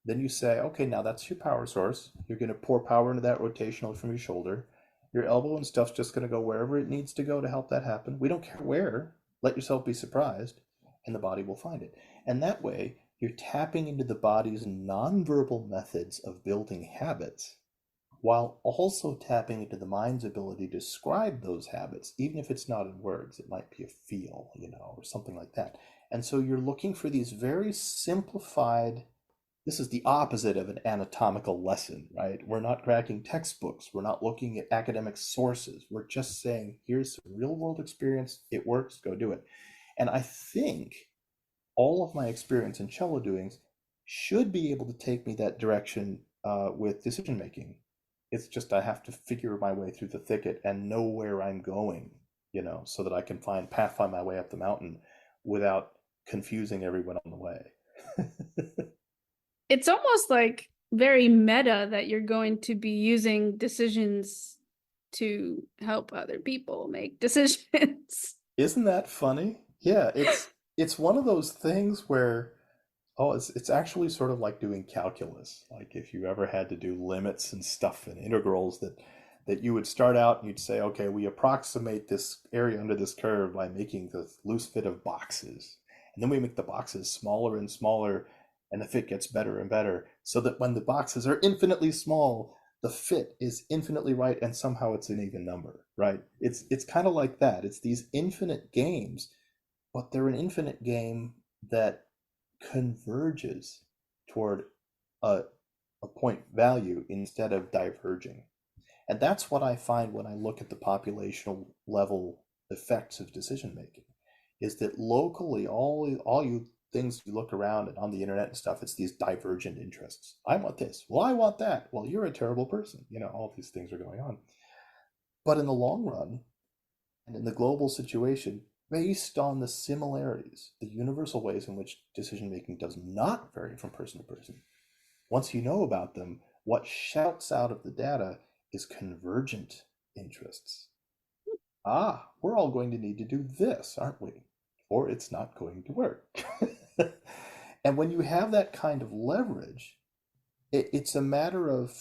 then you say, okay, now that's your power source. You're going to pour power into that rotationally from your shoulder. Your elbow and stuff's just going to go wherever it needs to go to help that happen. We don't care where. Let yourself be surprised, and the body will find it. And that way, you're tapping into the body's nonverbal methods of building habits, while also tapping into the mind's ability to describe those habits, even if it's not in words. It might be a feel, or something like that. And so you're looking for these very simplified, this is the opposite of an anatomical lesson, right? We're not cracking textbooks. We're not looking at academic sources. We're just saying, here's some real world experience. It works, go do it. And I think all of my experience in cello doings should be able to take me that direction with decision making. It's just I have to figure my way through the thicket and know where I'm going, so that I can pathfind my way up the mountain without confusing everyone on the way. It's almost like very meta that you're going to be using decisions to help other people make decisions. Isn't that funny? Yeah, it's one of those things where it's actually sort of like doing calculus. Like if you ever had to do limits and stuff and integrals that you would start out and you'd say, okay, we approximate this area under this curve by making the loose fit of boxes. And then we make the boxes smaller and smaller and the fit gets better and better so that when the boxes are infinitely small, the fit is infinitely right and somehow it's an even number, right? It's kind of like that. It's these infinite games, but they're an infinite game that converges toward a, a point value instead of diverging. And that's what I find when I look at the populational level effects of decision making, is that locally all you things you look around and on the internet and stuff, it's these divergent interests. I want this. Well, I want that. Well, you're a terrible person. All these things are going on. But in the long run, and in the global situation, based on the similarities, the universal ways in which decision making does not vary from person to person, once you know about them, what shouts out of the data is convergent interests. We're all going to need to do this, aren't we? Or it's not going to work. And when you have that kind of leverage, it's a matter of,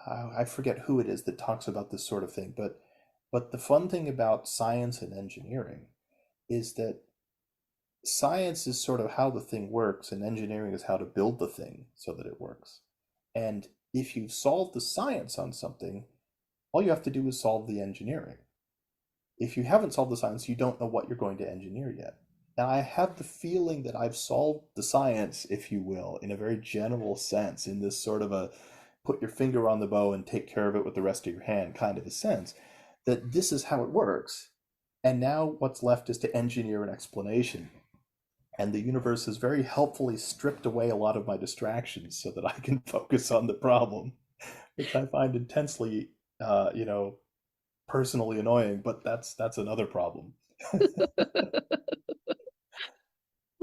I forget who it is that talks about this sort of thing, but the fun thing about science and engineering is that science is sort of how the thing works, and engineering is how to build the thing so that it works. And if you've solved the science on something, all you have to do is solve the engineering. If you haven't solved the science, you don't know what you're going to engineer yet. Now, I have the feeling that I've solved the science, if you will, in a very general sense, in this sort of a put your finger on the bow and take care of it with the rest of your hand kind of a sense, that this is how it works. And now what's left is to engineer an explanation. And the universe has very helpfully stripped away a lot of my distractions so that I can focus on the problem, which I find intensely, personally annoying, but that's another problem.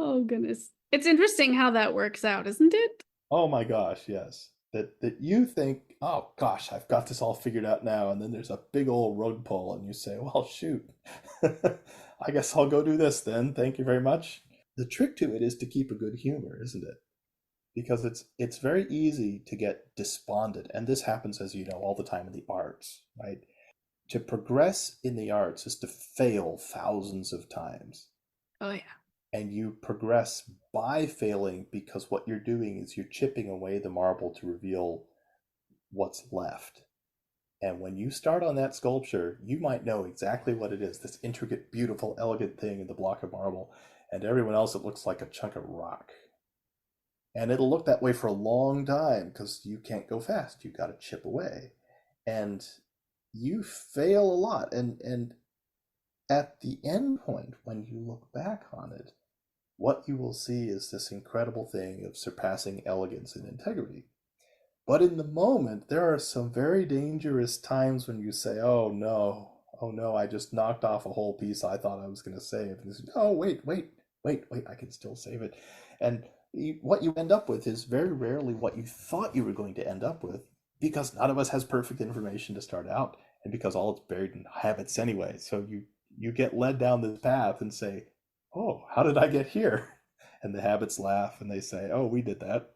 Oh, goodness. It's interesting how that works out, isn't it? Oh my gosh, yes. that you think, oh gosh, I've got this all figured out now, and then there's a big old rug pull, and you say, well, shoot, I guess I'll go do this then. Thank you very much. The trick to it is to keep a good humor, isn't it? Because it's very easy to get despondent, and this happens, as you know, all the time in the arts, right? To progress in the arts is to fail thousands of times. Oh yeah. And you progress by failing because what you're doing is you're chipping away the marble to reveal what's left. And when you start on that sculpture, you might know exactly what it is, this intricate, beautiful, elegant thing in the block of marble. And everyone else, it looks like a chunk of rock. And it'll look that way for a long time because you can't go fast. You've got to chip away. And you fail a lot. And at the end point, when you look back on it, what you will see is this incredible thing of surpassing elegance and integrity. But in the moment, there are some very dangerous times when you say, oh no, I just knocked off a whole piece I thought I was going to save. And you say, oh, wait, I can still save it. And what you end up with is very rarely what you thought you were going to end up with, because none of us has perfect information to start out, and because all it's buried in habits anyway. So you get led down this path and say, oh, how did I get here? And the habits laugh and they say, oh, we did that.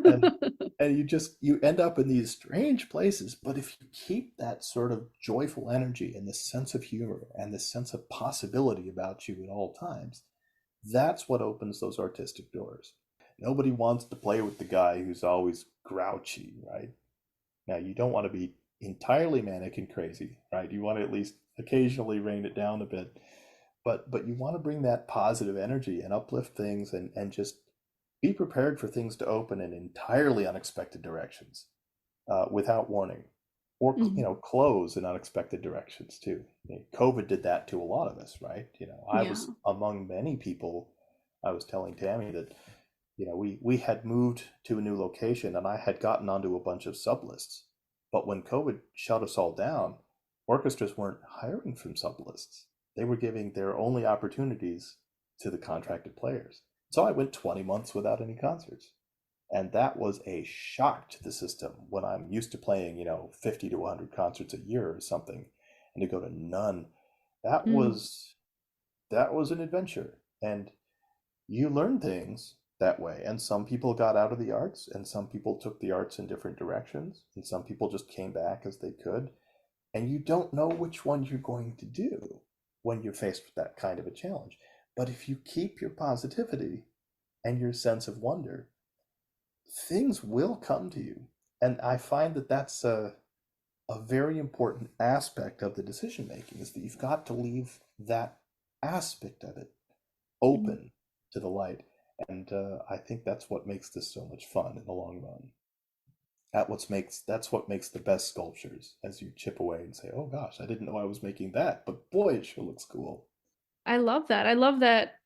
And and you end up in these strange places. But if you keep that sort of joyful energy and this sense of humor and this sense of possibility about you at all times, that's what opens those artistic doors. Nobody wants to play with the guy who's always grouchy, right? Now, you don't want to be entirely manic and crazy, right? You want to at least occasionally rein it down a bit, but you want to bring that positive energy and uplift things, and just be prepared for things to open in entirely unexpected directions, without warning, or Mhm. close in unexpected directions too. COVID did that to a lot of us, right? I Yeah. was among many people. I was telling Tammy that we had moved to a new location, and I had gotten onto a bunch of sublists. But when COVID shut us all down, orchestras weren't hiring from sublists. They were giving their only opportunities to the contracted players. So I went 20 months without any concerts. And that was a shock to the system when I'm used to playing, 50 to 100 concerts a year or something, and to go to none. That Mm. was that was an adventure. And you learn things that way. And some people got out of the arts, and some people took the arts in different directions, and some people just came back as they could. And you don't know which one you're going to do when you're faced with that kind of a challenge. But if you keep your positivity and your sense of wonder, things will come to you. And I find that that's a very important aspect of the decision making, is that you've got to leave that aspect of it Mm. open to the light. And I think that's what makes this so much fun in the long run. That's what makes the best sculptures, as you chip away and say, "Oh gosh, I didn't know I was making that, but boy, it sure looks cool." I love that. I love that.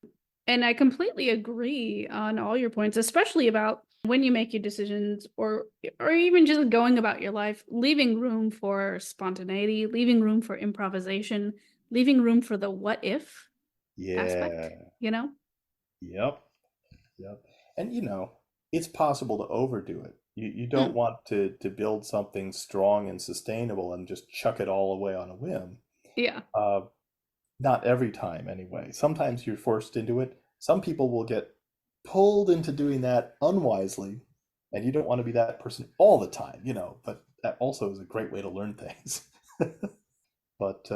And I completely agree on all your points, especially about when you make your decisions, or even just going about your life, leaving room for spontaneity, leaving room for improvisation, leaving room for the what if aspect, Yeah. you know? Yep. Yep. And it's possible to overdo it. You don't Mm, want to build something strong and sustainable and just chuck it all away on a whim. yeah. Uh, Not every time, anyway. Sometimes you're forced into it. Some people will get pulled into doing that unwisely, and you don't want to be that person all the time, but that also is a great way to learn things. But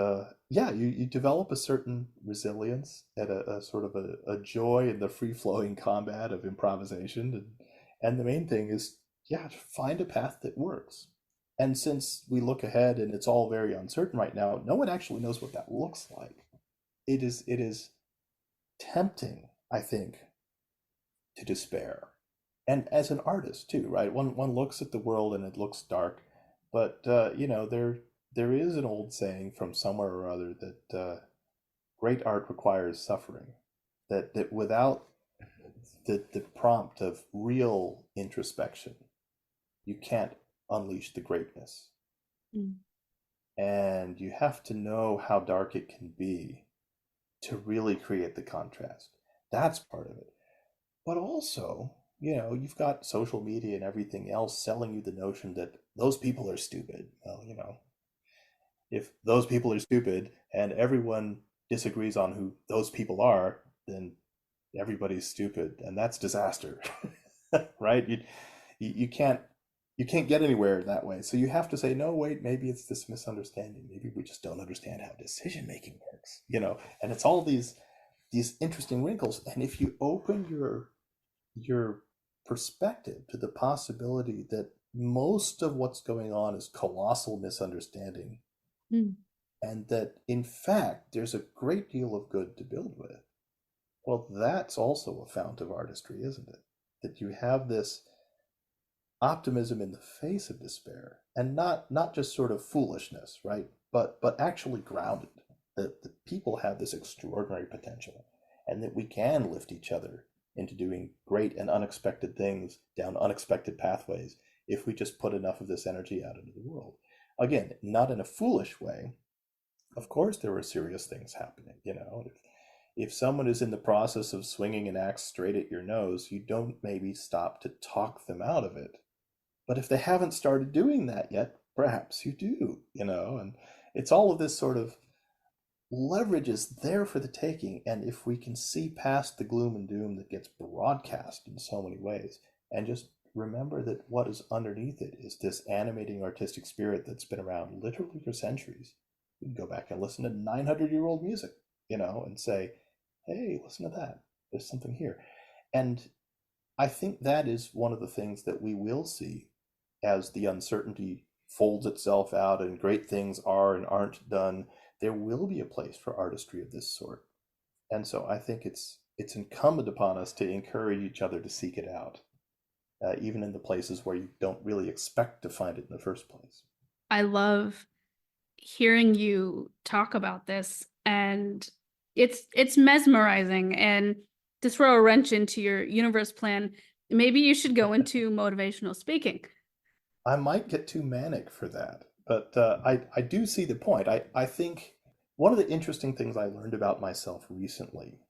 yeah, you develop a certain resilience and a sort of a joy in the free-flowing combat of improvisation. And the main thing is, yeah, to find a path that works. And since we look ahead and it's all very uncertain right now, no one actually knows what that looks like. It is tempting, I think, to despair. And as an artist too, right? One looks at the world and it looks dark, but there is an old saying from somewhere or other that great art requires suffering. That without the prompt of real introspection, you can't unleash the greatness. Mm. And you have to know how dark it can be to really create the contrast. That's part of it. But also, you've got social media and everything else selling you the notion that those people are stupid. Well, if those people are stupid and everyone disagrees on who those people are, then everybody's stupid, and that's disaster, right? You can't get anywhere that way. So you have to say, no, wait, maybe it's this misunderstanding. Maybe we just don't understand how decision making works, And it's all these interesting wrinkles. And if you open your perspective to the possibility that most of what's going on is colossal misunderstanding, Mm. and that in fact there's a great deal of good to build with, well, that's also a fount of artistry, isn't it? That you have this optimism in the face of despair, and not just sort of foolishness, right? But actually grounded. That the people have this extraordinary potential, and that we can lift each other into doing great and unexpected things down unexpected pathways if we just put enough of this energy out into the world. Again, not in a foolish way. Of course, there are serious things happening. If someone is in the process of swinging an axe straight at your nose, you don't maybe stop to talk them out of it. But if they haven't started doing that yet, perhaps you do. And it's all of this sort of leverage is there for the taking. And if we can see past the gloom and doom that gets broadcast in so many ways, and just remember that what is underneath it is this animating artistic spirit that's been around literally for centuries. We can go back and listen to 900-year-old music, and say, hey, listen to that. There's something here. And I think that is one of the things that we will see as the uncertainty folds itself out and great things are and aren't done. There will be a place for artistry of this sort. And so I think it's incumbent upon us to encourage each other to seek it out, even in the places where you don't really expect to find it in the first place. I love hearing you talk about this, and it's mesmerizing. And to throw a wrench into your universe plan, maybe you should go into motivational speaking. I might get too manic for that, but I do see the point. I think one of the interesting things I learned about myself recently,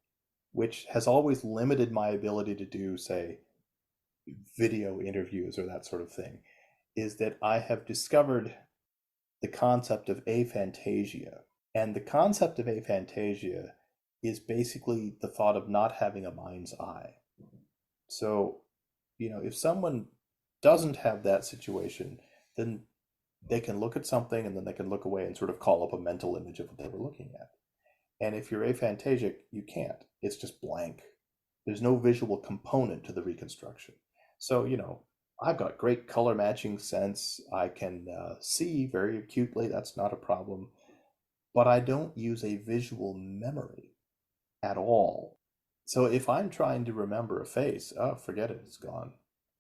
which has always limited my ability to do, say, video interviews or that sort of thing, is that I have discovered the concept of aphantasia. And the concept of aphantasia is basically the thought of not having a mind's eye. So, if someone doesn't have that situation, then they can look at something and then they can look away and sort of call up a mental image of what they were looking at. And if you're aphantagic, you can't. It's just blank. There's no visual component to the reconstruction. So, I've got great color matching sense. I can see very acutely. That's not a problem. But I don't use a visual memory at all. So if I'm trying to remember a face, oh, forget it, it's gone.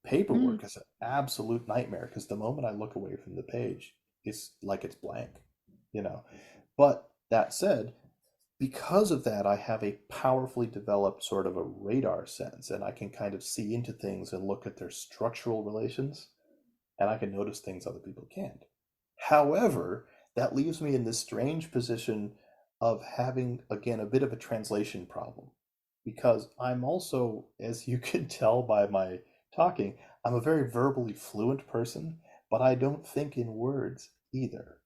Mm. Paperwork is an absolute nightmare because the moment I look away from the page, it's like it's blank. But that said, because of that, I have a powerfully developed sort of a radar sense, and I can kind of see into things and look at their structural relations, and I can notice things other people can't. However, that leaves me in this strange position of having, again, a bit of a translation problem. Because I'm also, as you can tell by my talking, I'm a very verbally fluent person, but I don't think in words either.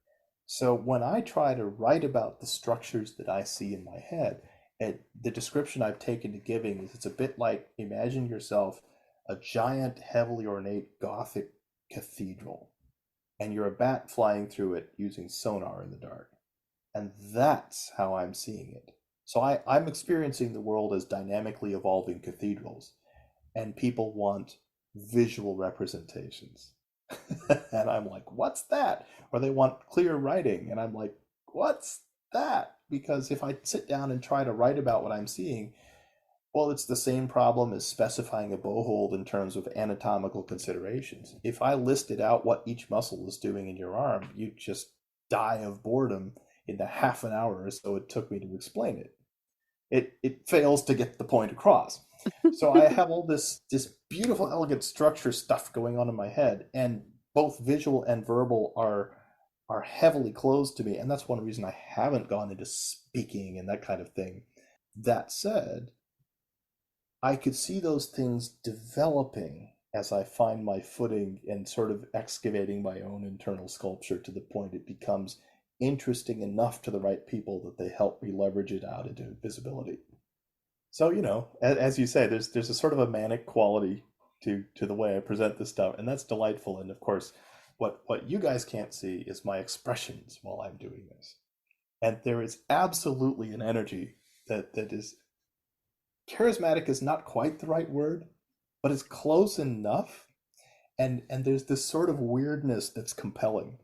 So when I try to write about the structures that I see in my head, and the description I've taken to giving is it's a bit like imagine yourself a giant, heavily ornate Gothic cathedral, and you're a bat flying through it using sonar in the dark. And that's how I'm seeing it. So I'm experiencing the world as dynamically evolving cathedrals, and people want visual representations. And I'm like, what's that? Or they want clear writing, and I'm like, what's that? Because if I sit down and try to write about what I'm seeing, well, it's the same problem as specifying a bow hold in terms of anatomical considerations. If I listed out what each muscle is doing in your arm, you'd just die of boredom in the half an hour or so it took me to explain it. It fails to get the point across. So I have all this beautiful, elegant structure stuff going on in my head, and both visual and verbal are heavily closed to me, and that's one reason I haven't gone into speaking and that kind of thing. That said, I could see those things developing as I find my footing and sort of excavating my own internal sculpture to the point it becomes interesting enough to the right people that they help me leverage it out into visibility. So, as you say, there's a sort of a manic quality to the way I present this stuff, and that's delightful. And of course, what you guys can't see is my expressions while I'm doing this. And there is absolutely an energy that is charismatic is not quite the right word, but it's close enough. And there's this sort of weirdness that's compelling.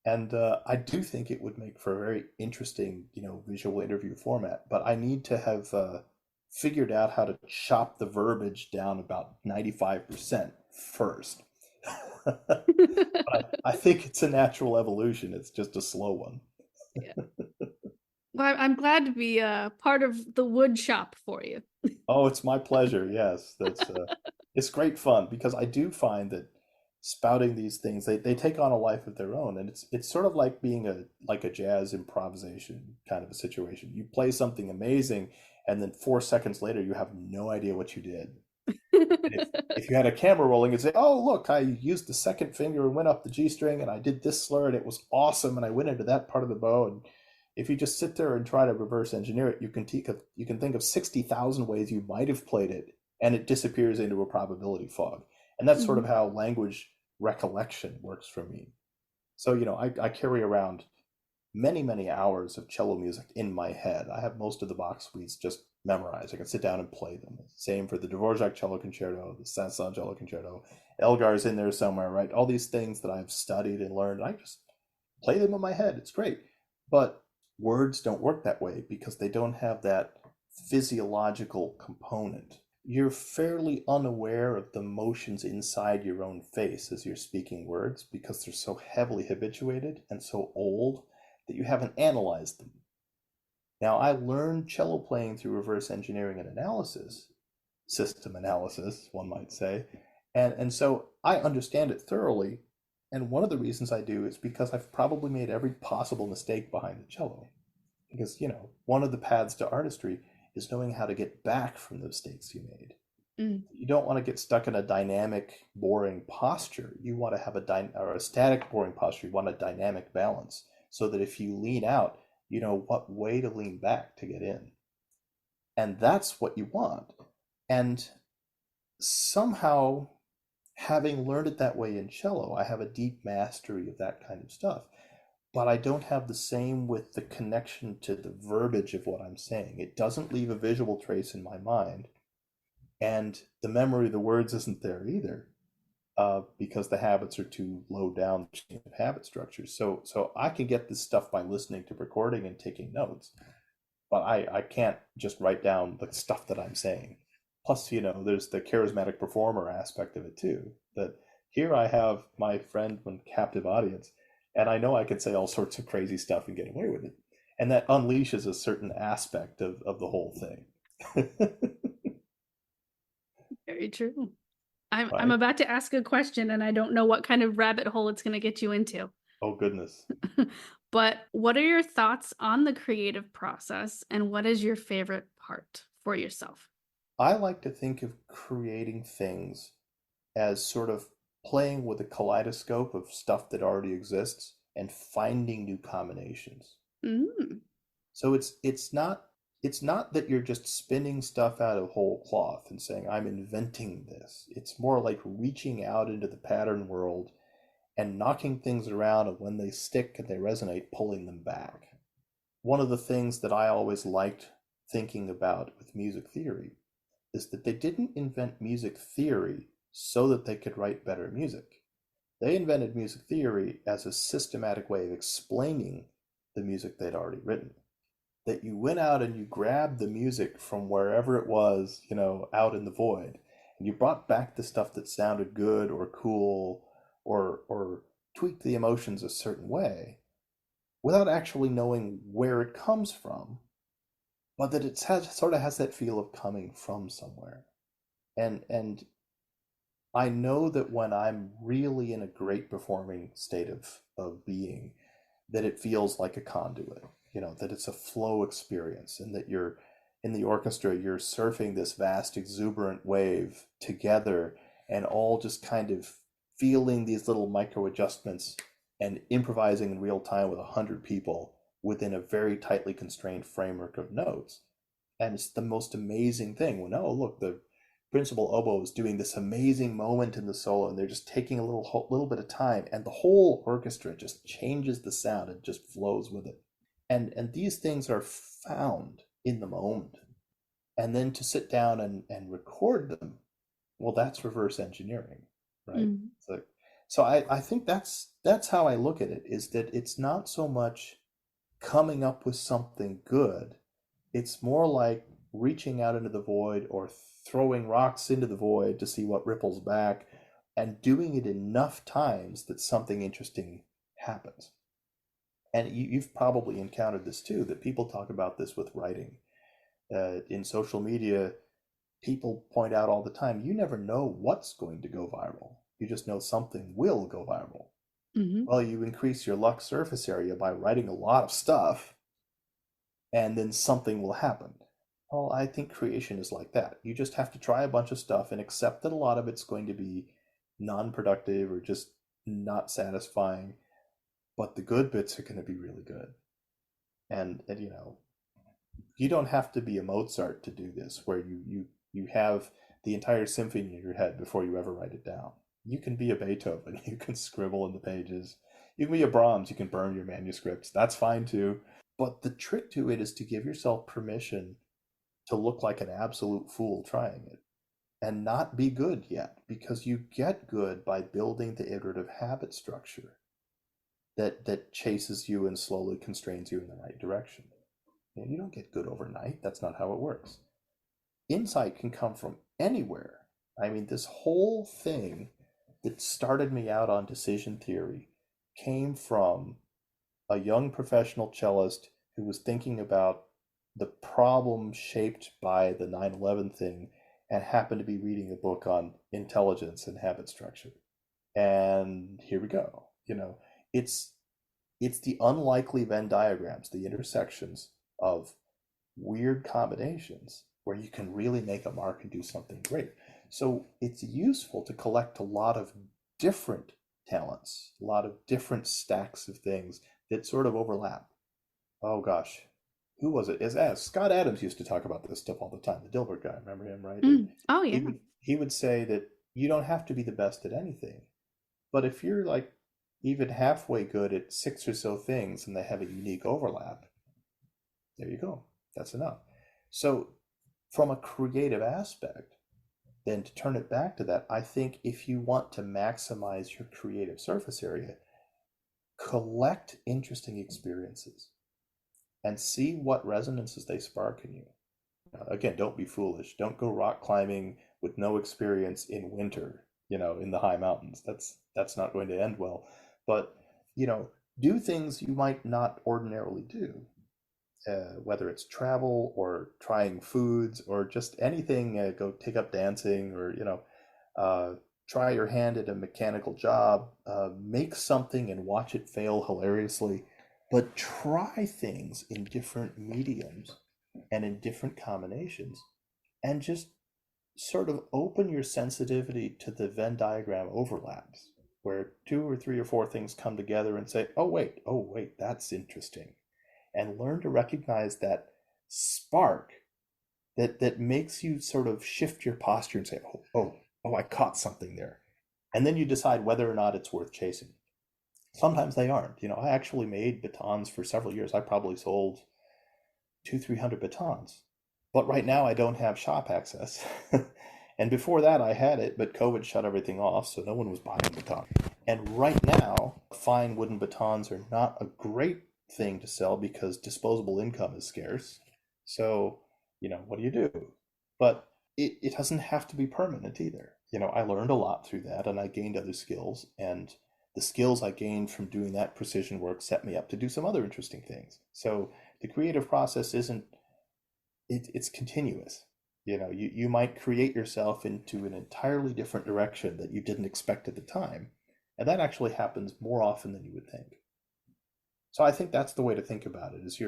And I do think it would make for a very interesting, visual interview format. But I need to have figured out how to chop the verbiage down about 95% first. But I think it's a natural evolution. It's just a slow one. Yeah. Well, I'm glad to be part of the wood shop for you. Oh, it's my pleasure. Yes, that's it's great fun because I do find that spouting these things they take on a life of their own, and it's sort of like being a jazz improvisation kind of a situation. You play something amazing, and then 4 seconds later you have no idea what you did. And if you had a camera rolling, you'd say, "Oh, look, I used the second finger and went up the G string, and I did this slur, and it was awesome, and I went into that part of the bow." And if you just sit there and try to reverse engineer it, you can think of 60,000 ways you might have played it, and it disappears into a probability fog. And that's sort of Mhm. how language recollection works for me. So, I carry around many, many hours of cello music in my head. I have most of the Bach suites just memorized. I can sit down and play them. Same for the Dvorak Cello Concerto, the Saint-Saëns Cello Concerto. Elgar's in there somewhere, right? All these things that I've studied and learned, I just play them in my head. It's great. But words don't work that way because they don't have that physiological component. You're fairly unaware of the motions inside your own face as you're speaking words because they're so heavily habituated and so old that you haven't analyzed them. Now, I learned cello playing through reverse engineering and analysis, system analysis, one might say, and so I understand it thoroughly. And one of the reasons I do is because I've probably made every possible mistake behind the cello. Because, one of the paths to artistry is knowing how to get back from the mistakes you made. Mm. You don't want to get stuck in a dynamic, boring posture. You want to have or a static, boring posture. You want a dynamic balance so that if you lean out, you know what way to lean back to get in. And that's what you want. And somehow, having learned it that way in cello, I have a deep mastery of that kind of stuff. But I don't have the same with the connection to the verbiage of what I'm saying. It doesn't leave a visual trace in my mind, and the memory of the words isn't there either, because the habits are too low down the chain of habit structures. So I can get this stuff by listening to recording and taking notes, but I can't just write down the stuff that I'm saying. Plus, there's the charismatic performer aspect of it too. That here I have my friend and captive audience, and I know I can say all sorts of crazy stuff and get away with it. And that unleashes a certain aspect of the whole thing. Very true. I'm Right? about to ask a question and I don't know what kind of rabbit hole it's going to get you into. Oh, goodness. But what are your thoughts on the creative process and what is your favorite part for yourself? I like to think of creating things as sort of playing with a kaleidoscope of stuff that already exists and finding new combinations. Mm. So it's not that you're just spinning stuff out of whole cloth and saying I'm inventing this. It's more like reaching out into the pattern world and knocking things around, and when they stick and they resonate, pulling them back. One of the things that I always liked thinking about with music theory is that they didn't invent music theory so that they could write better music. They invented music theory as a systematic way of explaining the music they'd already written. That you went out and you grabbed the music from wherever it was, out in the void, and you brought back the stuff that sounded good or cool or tweaked the emotions a certain way without actually knowing where it comes from, but that sort of has that feel of coming from somewhere. And I know that when I'm really in a great performing state of being, that it feels like a conduit, that it's a flow experience and that you're in the orchestra, you're surfing this vast, exuberant wave together and all just kind of feeling these little micro adjustments and improvising in real time with 100 people within a very tightly constrained framework of notes. And it's the most amazing thing when, oh, look, the principal oboe is doing this amazing moment in the solo, and they're just taking a little bit of time, and the whole orchestra just changes the sound and just flows with it. And these things are found in the moment. And then to sit down and record them, well, that's reverse engineering, right? Mm. So I think that's how I look at it, is that it's not so much coming up with something good. It's more like reaching out into the void or throwing rocks into the void to see what ripples back, and doing it enough times that something interesting happens. And you've probably encountered this too, that people talk about this with writing. In social media, people point out all the time, you never know what's going to go viral. You just know something will go viral. Mm-hmm. Well, you increase your luck surface area by writing a lot of stuff, and then something will happen. Well, I think creation is like that. You just have to try a bunch of stuff and accept that a lot of it's going to be non-productive or just not satisfying, but the good bits are going to be really good. And you don't have to be a Mozart to do this, where you have the entire symphony in your head before you ever write it down. You can be a Beethoven, you can scribble in the pages. You can be a Brahms, you can burn your manuscripts. That's fine too. But the trick to it is to give yourself permission to look like an absolute fool trying it and not be good yet, because you get good by building the iterative habit structure that chases you and slowly constrains you in the right direction. You don't get good overnight. That's not how it works. Insight can come from anywhere. I mean, this whole thing that started me out on decision theory came from a young professional cellist who was thinking about the problem shaped by the 9/11 thing and happened to be reading a book on intelligence and habit structure. And here we go. It's it's the unlikely Venn diagrams, the intersections of weird combinations where you can really make a mark and do something great. So it's useful to collect a lot of different talents, a lot of different stacks of things that sort of overlap. Oh gosh, who was it? As Scott Adams used to talk about this stuff all the time, the Dilbert guy. Remember him, right? And Mm. Oh he yeah. would he would say that you don't have to be the best at anything, but if you're like even halfway good at six or so things and they have a unique overlap, there you go. That's enough. So, from a creative aspect, then to turn it back to that, I think if you want to maximize your creative surface area, collect interesting experiences and see what resonances they spark in you. Again, don't be foolish. Don't go rock climbing with no experience in winter, in the high mountains. That's not going to end well. But, do things you might not ordinarily do. Whether it's travel or trying foods or just anything, go take up dancing or, try your hand at a mechanical job, make something and watch it fail hilariously, but try things in different mediums and in different combinations and just sort of open your sensitivity to the Venn diagram overlaps where two or three or four things come together and say, oh wait, that's interesting, and learn to recognize that spark that makes you sort of shift your posture and say, I caught something there. And then you decide whether or not it's worth chasing. Sometimes they aren't. I actually made batons for several years. I probably sold 300 batons. But right now I don't have shop access. And before that I had it, but COVID shut everything off, so no one was buying batons. And right now, fine wooden batons are not a great thing to sell because disposable income is scarce. So, what do you do? But it doesn't have to be permanent either. I learned a lot through that and I gained other skills. And the skills I gained from doing that precision work set me up to do some other interesting things. So the creative process it's continuous. You might create yourself into an entirely different direction that you didn't expect at the time. And that actually happens more often than you would think. So I think that's the way to think about it, is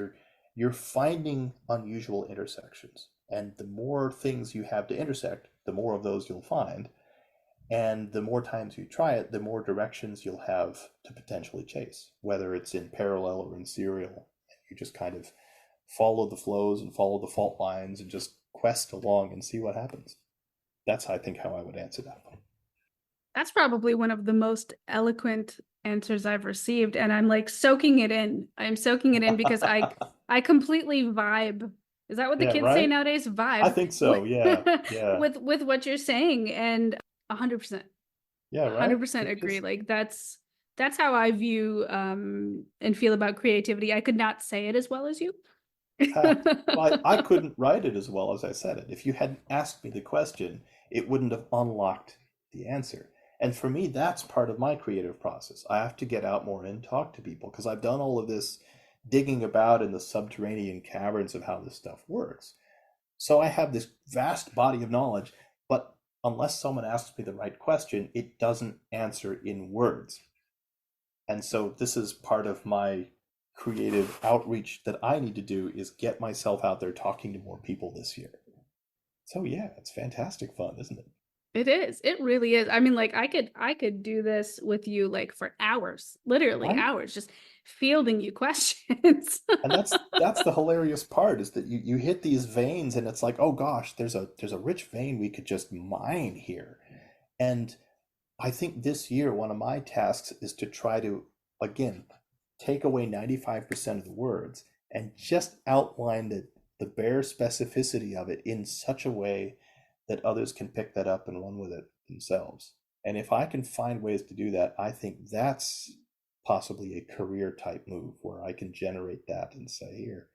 you're finding unusual intersections. And the more things you have to intersect, the more of those you'll find. And the more times you try it, the more directions you'll have to potentially chase, whether it's in parallel or in serial. You just kind of follow the flows and follow the fault lines and just quest along and see what happens. That's, I think, how I would answer that one. That's probably one of the most eloquent answers I've received, and I'm like soaking it in. I'm soaking it in because I completely vibe. Is that what the Yeah, kids say right? nowadays? I Vibe think with so. Yeah, yeah, with what you're saying, and 100%, yeah, right? 100% It agree. just, Like that's how I view and feel about creativity. I could not say it as well as you. well, I couldn't write it as well as I said it. If you hadn't asked me the question, it wouldn't have unlocked the answer. And for me, that's part of my creative process. I have to get out more and talk to people because I've done all of this digging about in the subterranean caverns of how this stuff works. So I have this vast body of knowledge, but unless someone asks me the right question, it doesn't answer in words. And so this is part of my creative outreach that I need to do is get myself out there talking to more people this year. So yeah, it's fantastic fun, isn't it? It is. It really is. I mean, like I could do this with you like for hours, literally Right? hours, just fielding you questions. And that's the hilarious part is that you hit these veins and it's like, oh gosh, there's a rich vein we could just mine here. And I think this year one of my tasks is to try to again take away 95% of the words and just outline the bare specificity of it in such a way that others can pick that up and run with it themselves. And if I can find ways to do that, I think that's possibly a career type move where I can generate that and say, here,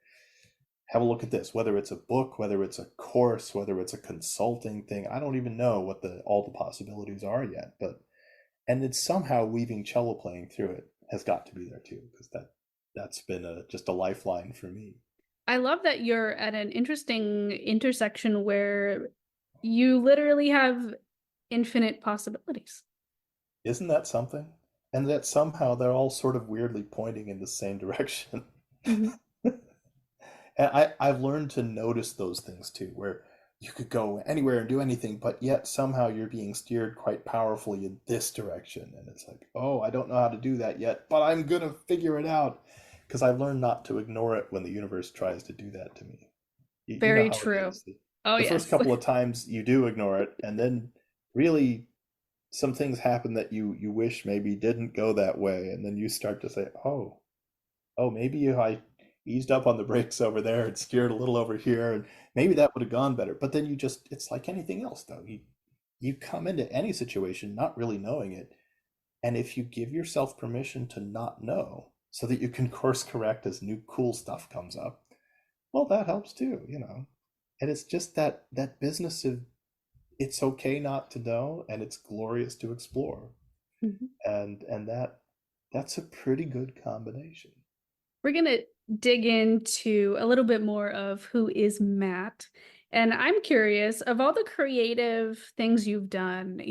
have a look at this, whether it's a book, whether it's a course, whether it's a consulting thing. I don't even know what the all the possibilities are yet, but and it's somehow weaving cello playing through it has got to be there too, because that's been just a lifeline for me. I love that you're at an interesting intersection where you literally have infinite possibilities. Isn't that something? And that somehow they're all sort of weirdly pointing in the same direction. Mhm. And I've learned to notice those things too, where you could go anywhere and do anything, but yet somehow you're being steered quite powerfully in this direction. And it's like, oh, I don't know how to do that yet, but I'm gonna figure it out. Because I've learned not to ignore it when the universe tries to do that to me. You know Very how it true. is. Oh, The first yes. couple of times you do ignore it, and then really some things happen that you wish maybe didn't go that way, and then you start to say, oh, maybe if I eased up on the brakes over there and steered a little over here, and maybe that would have gone better. But then you just, it's like anything else, though. You come into any situation not really knowing it, and if you give yourself permission to not know, so that you can course correct as new cool stuff comes up, well, that helps too. And it's just that business of it's okay not to know, and it's glorious to explore, Mhm. and that's a pretty good combination. We're going to dig into a little bit more of who is Matt. And I'm curious of all the creative things you've done,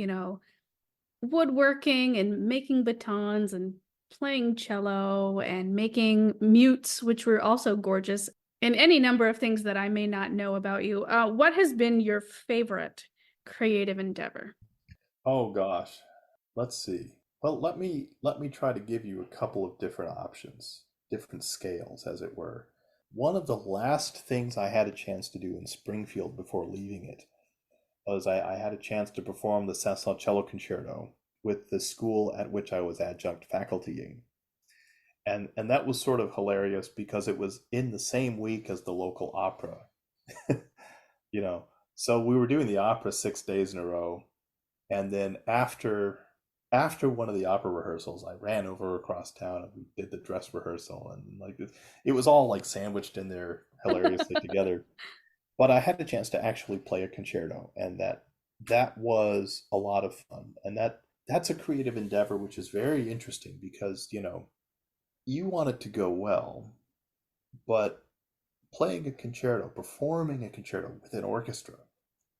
woodworking and making batons and playing cello and making mutes, which were also gorgeous, and any number of things that I may not know about you. What has been your favorite creative endeavor? Oh gosh, let's see. Well, let me try to give you a couple of different options, different scales, as it were. One of the last things I had a chance to do in Springfield before leaving it was I had a chance to perform the Cecil Cello Concerto with the school at which I was adjunct facultying. And that was sort of hilarious because it was in the same week as the local opera. you know. So we were doing the opera 6 days in a row, and then after one of the opera rehearsals, I ran over across town and we did the dress rehearsal, and like it was all like sandwiched in there hilariously together. But I had a chance to actually play a concerto, and that was a lot of fun. And that's a creative endeavor which is very interesting because, you want it to go well, but playing a concerto, performing a concerto with an orchestra,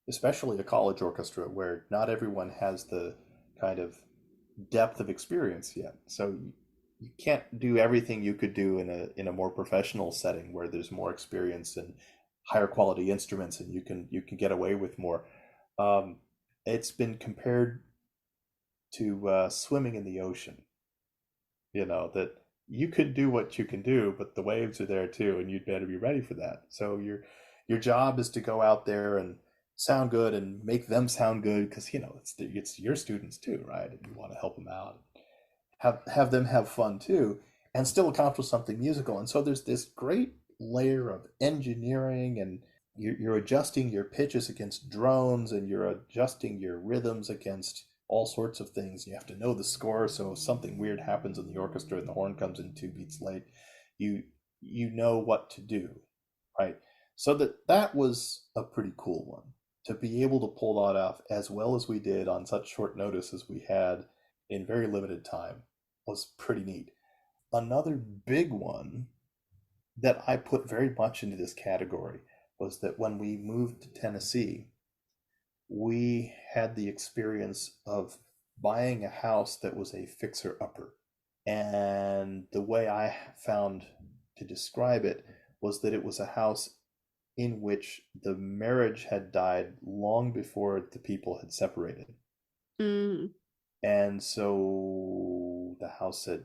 especially a college orchestra where not everyone has the kind of depth of experience yet. So you can't do everything you could do in a more professional setting where there's more experience and higher quality instruments and you can get away with more. Um, it's been compared to swimming in the ocean. That you could do what you can do, but the waves are there too, and you'd better be ready for that. So your job is to go out there and sound good and make them sound good because it's your students too, right? And you want to help them out, have them have fun too, and still accomplish something musical. And so there's this great layer of engineering, and you're adjusting your pitches against drones, and you're adjusting your rhythms against all sorts of things. You have to know the score, so if something weird happens in the orchestra and the horn comes in 2 beats late, you you know what to do, right? So that was a pretty cool one to be able to pull that off as well as we did on such short notice as we had in very limited time was pretty neat. Another big one that I put very much into this category was that when we moved to Tennessee, we had the experience of buying a house that was a fixer upper. And the way I found to describe it was that it was a house in which the marriage had died long before the people had separated. Mm. And so the house had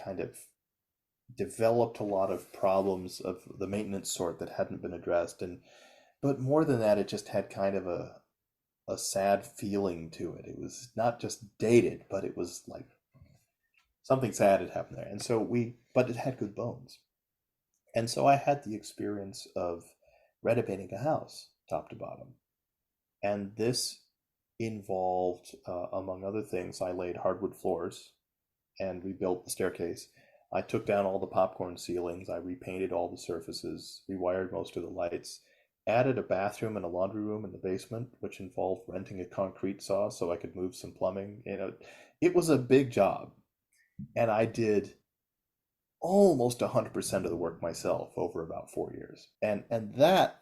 kind of developed a lot of problems of the maintenance sort that hadn't been addressed. And but more than that, it just had kind of a sad feeling to it. It was not just dated, but it was like something sad had happened there. And so but it had good bones. And so I had the experience of renovating a house top to bottom. And this involved, among other things, I laid hardwood floors and rebuilt the staircase. I took down all the popcorn ceilings. I repainted all the surfaces, rewired most of the lights, added a bathroom and a laundry room in the basement, which involved renting a concrete saw so I could move some plumbing. It was a big job, and I did almost 100% of the work myself over about 4 years. And that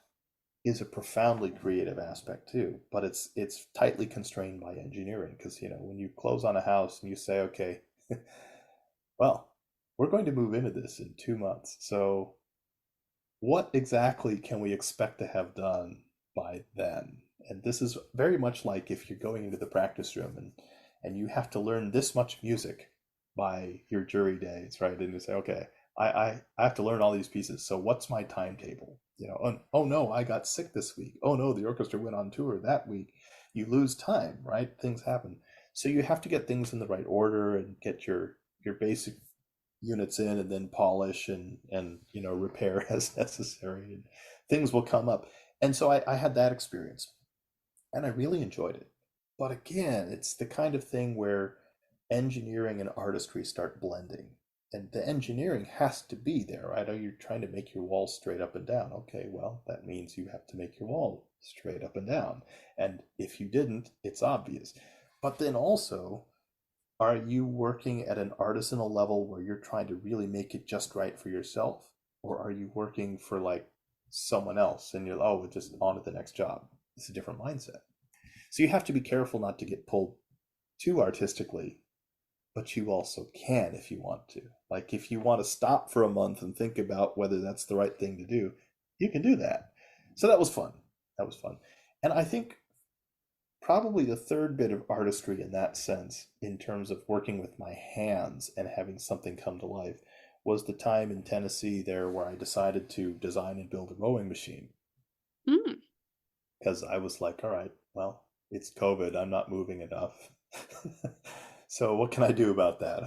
is a profoundly creative aspect too, but it's tightly constrained by engineering because when you close on a house and you say, okay, well, we're going to move into this in 2 months, so what exactly can we expect to have done by then? And this is very much like if you're going into the practice room and you have to learn this much music by your jury days, right? And you say, okay, I have to learn all these pieces. So what's my timetable? Oh no, I got sick this week. Oh no, the orchestra went on tour that week. You lose time, right? Things happen. So you have to get things in the right order and get your basic units in and then polish and repair as necessary, and things will come up. And so I had that experience and I really enjoyed it. But again, it's the kind of thing where engineering and artistry start blending. And the engineering has to be there, right? Are you trying to make your wall straight up and down? Okay, well, that means you have to make your wall straight up and down. And if you didn't, it's obvious. But then also, are you working at an artisanal level where you're trying to really make it just right for yourself? Or are you working for like someone else and you're, oh, just on to the next job? It's a different mindset. So you have to be careful not to get pulled too artistically, but you also can if you want to. Like if you want to stop for a month and think about whether that's the right thing to do, you can do that. So that was fun. That was fun. And I think probably the third bit of artistry in that sense, in terms of working with my hands and having something come to life, was the time in Tennessee there where I decided to design and build a rowing machine. Mm. Because I was like, all right, well, it's COVID. I'm not moving enough. So what can I do about that?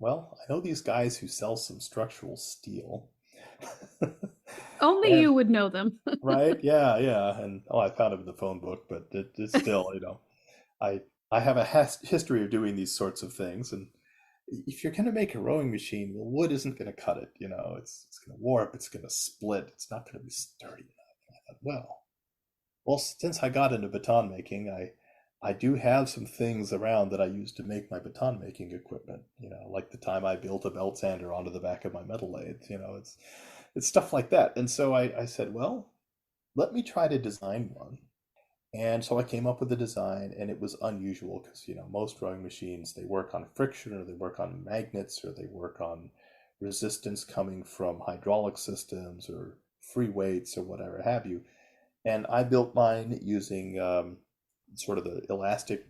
Well, I know these guys who sell some structural steel. Only And you would know them. right, yeah, yeah, and I found it in the phone book, but it's still, I I have a history of doing these sorts of things, and if you're going to make a rowing machine, well, wood isn't going to cut it. It's going to warp, it's going to split, it's not going to be sturdy enough. And I thought, well, since I got into baton making, I do have some things around that I use to make my baton making equipment. Like the time I built a belt sander onto the back of my metal lathe. It's stuff like that. And so I said, well, let me try to design one. And so I came up with a design, and it was unusual because, most rowing machines, they work on friction, or they work on magnets, or they work on resistance coming from hydraulic systems or free weights or whatever have you. And I built mine using sort of the elastic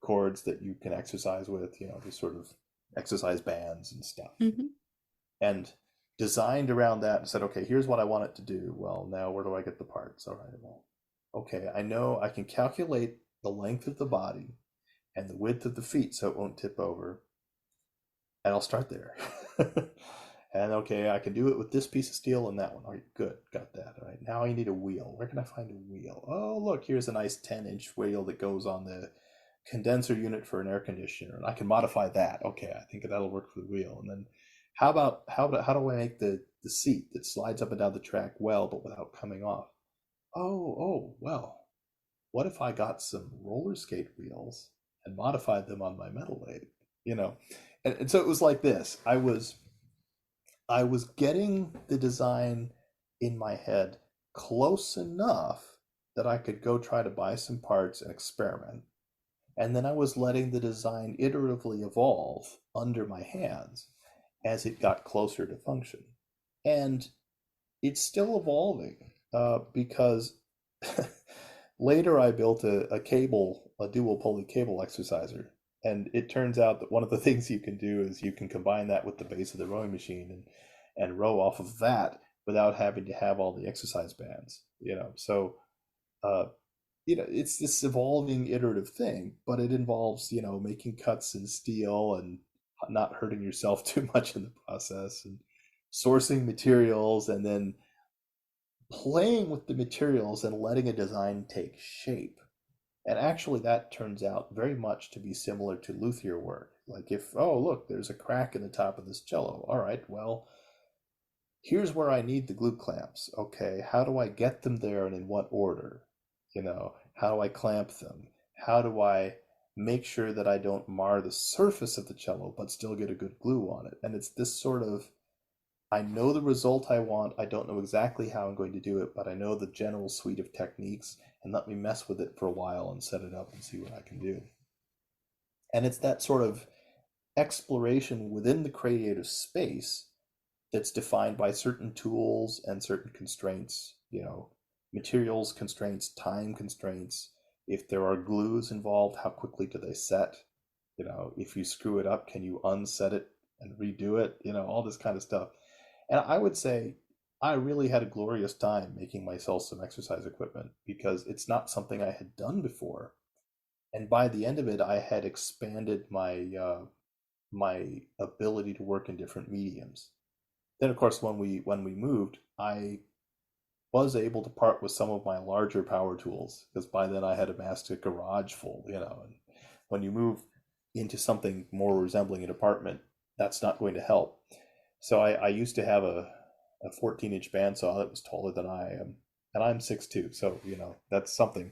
cords that you can exercise with, the sort of exercise bands and stuff. Hmm. And designed around that and said, okay, here's what I want it to do. Well, now where do I get the parts? All right, well, okay, I know I can calculate the length of the body and the width of the feet so it won't tip over, and I'll start there. And okay, I can do it with this piece of steel and that one. All right, good, got that. All right, now I need a wheel. Where can I find a wheel? Oh, look, here's a nice 10-inch wheel that goes on the condenser unit for an air conditioner, and I can modify that. Okay, I think that'll work for the wheel. And then how do I make the seat that slides up and down the track well, but without coming off? Well, what if I got some roller skate wheels and modified them on my metal lathe? You know, and so it was like this. I was getting the design in my head close enough that I could go try to buy some parts and experiment. And then I was letting the design iteratively evolve under my hands as it got closer to function. And it's still evolving because later I built a dual pulley cable exerciser. And it turns out that one of the things you can do is you can combine that with the base of the rowing machine and row off of that without having to have all the exercise bands. So uh, it's this evolving iterative thing, but it involves, making cuts in steel and not hurting yourself too much in the process, and sourcing materials, and then playing with the materials and letting a design take shape. And actually, that turns out very much to be similar to luthier work. Like if, oh, look, there's a crack in the top of this cello. All right, well, here's where I need the glue clamps. Okay, how do I get them there and in what order? How do I clamp them? How do I make sure that I don't mar the surface of the cello but still get a good glue on it? And it's this sort of, I know the result I want. I don't know exactly how I'm going to do it, but I know the general suite of techniques, and let me mess with it for a while and set it up and see what I can do. And it's that sort of exploration within the creative space that's defined by certain tools and certain constraints, materials constraints, time constraints. If there are glues involved, how quickly do they set? If you screw it up, can you unset it and redo it? All this kind of stuff. And I would say I really had a glorious time making myself some exercise equipment because it's not something I had done before. And by the end of it, I had expanded my ability to work in different mediums. Then, of course, when we moved, I was able to part with some of my larger power tools because by then I had amassed a garage full. And when you move into something more resembling an apartment, that's not going to help. So I used to have a 14-inch bandsaw that was taller than I am, and I'm 6'2", so that's something.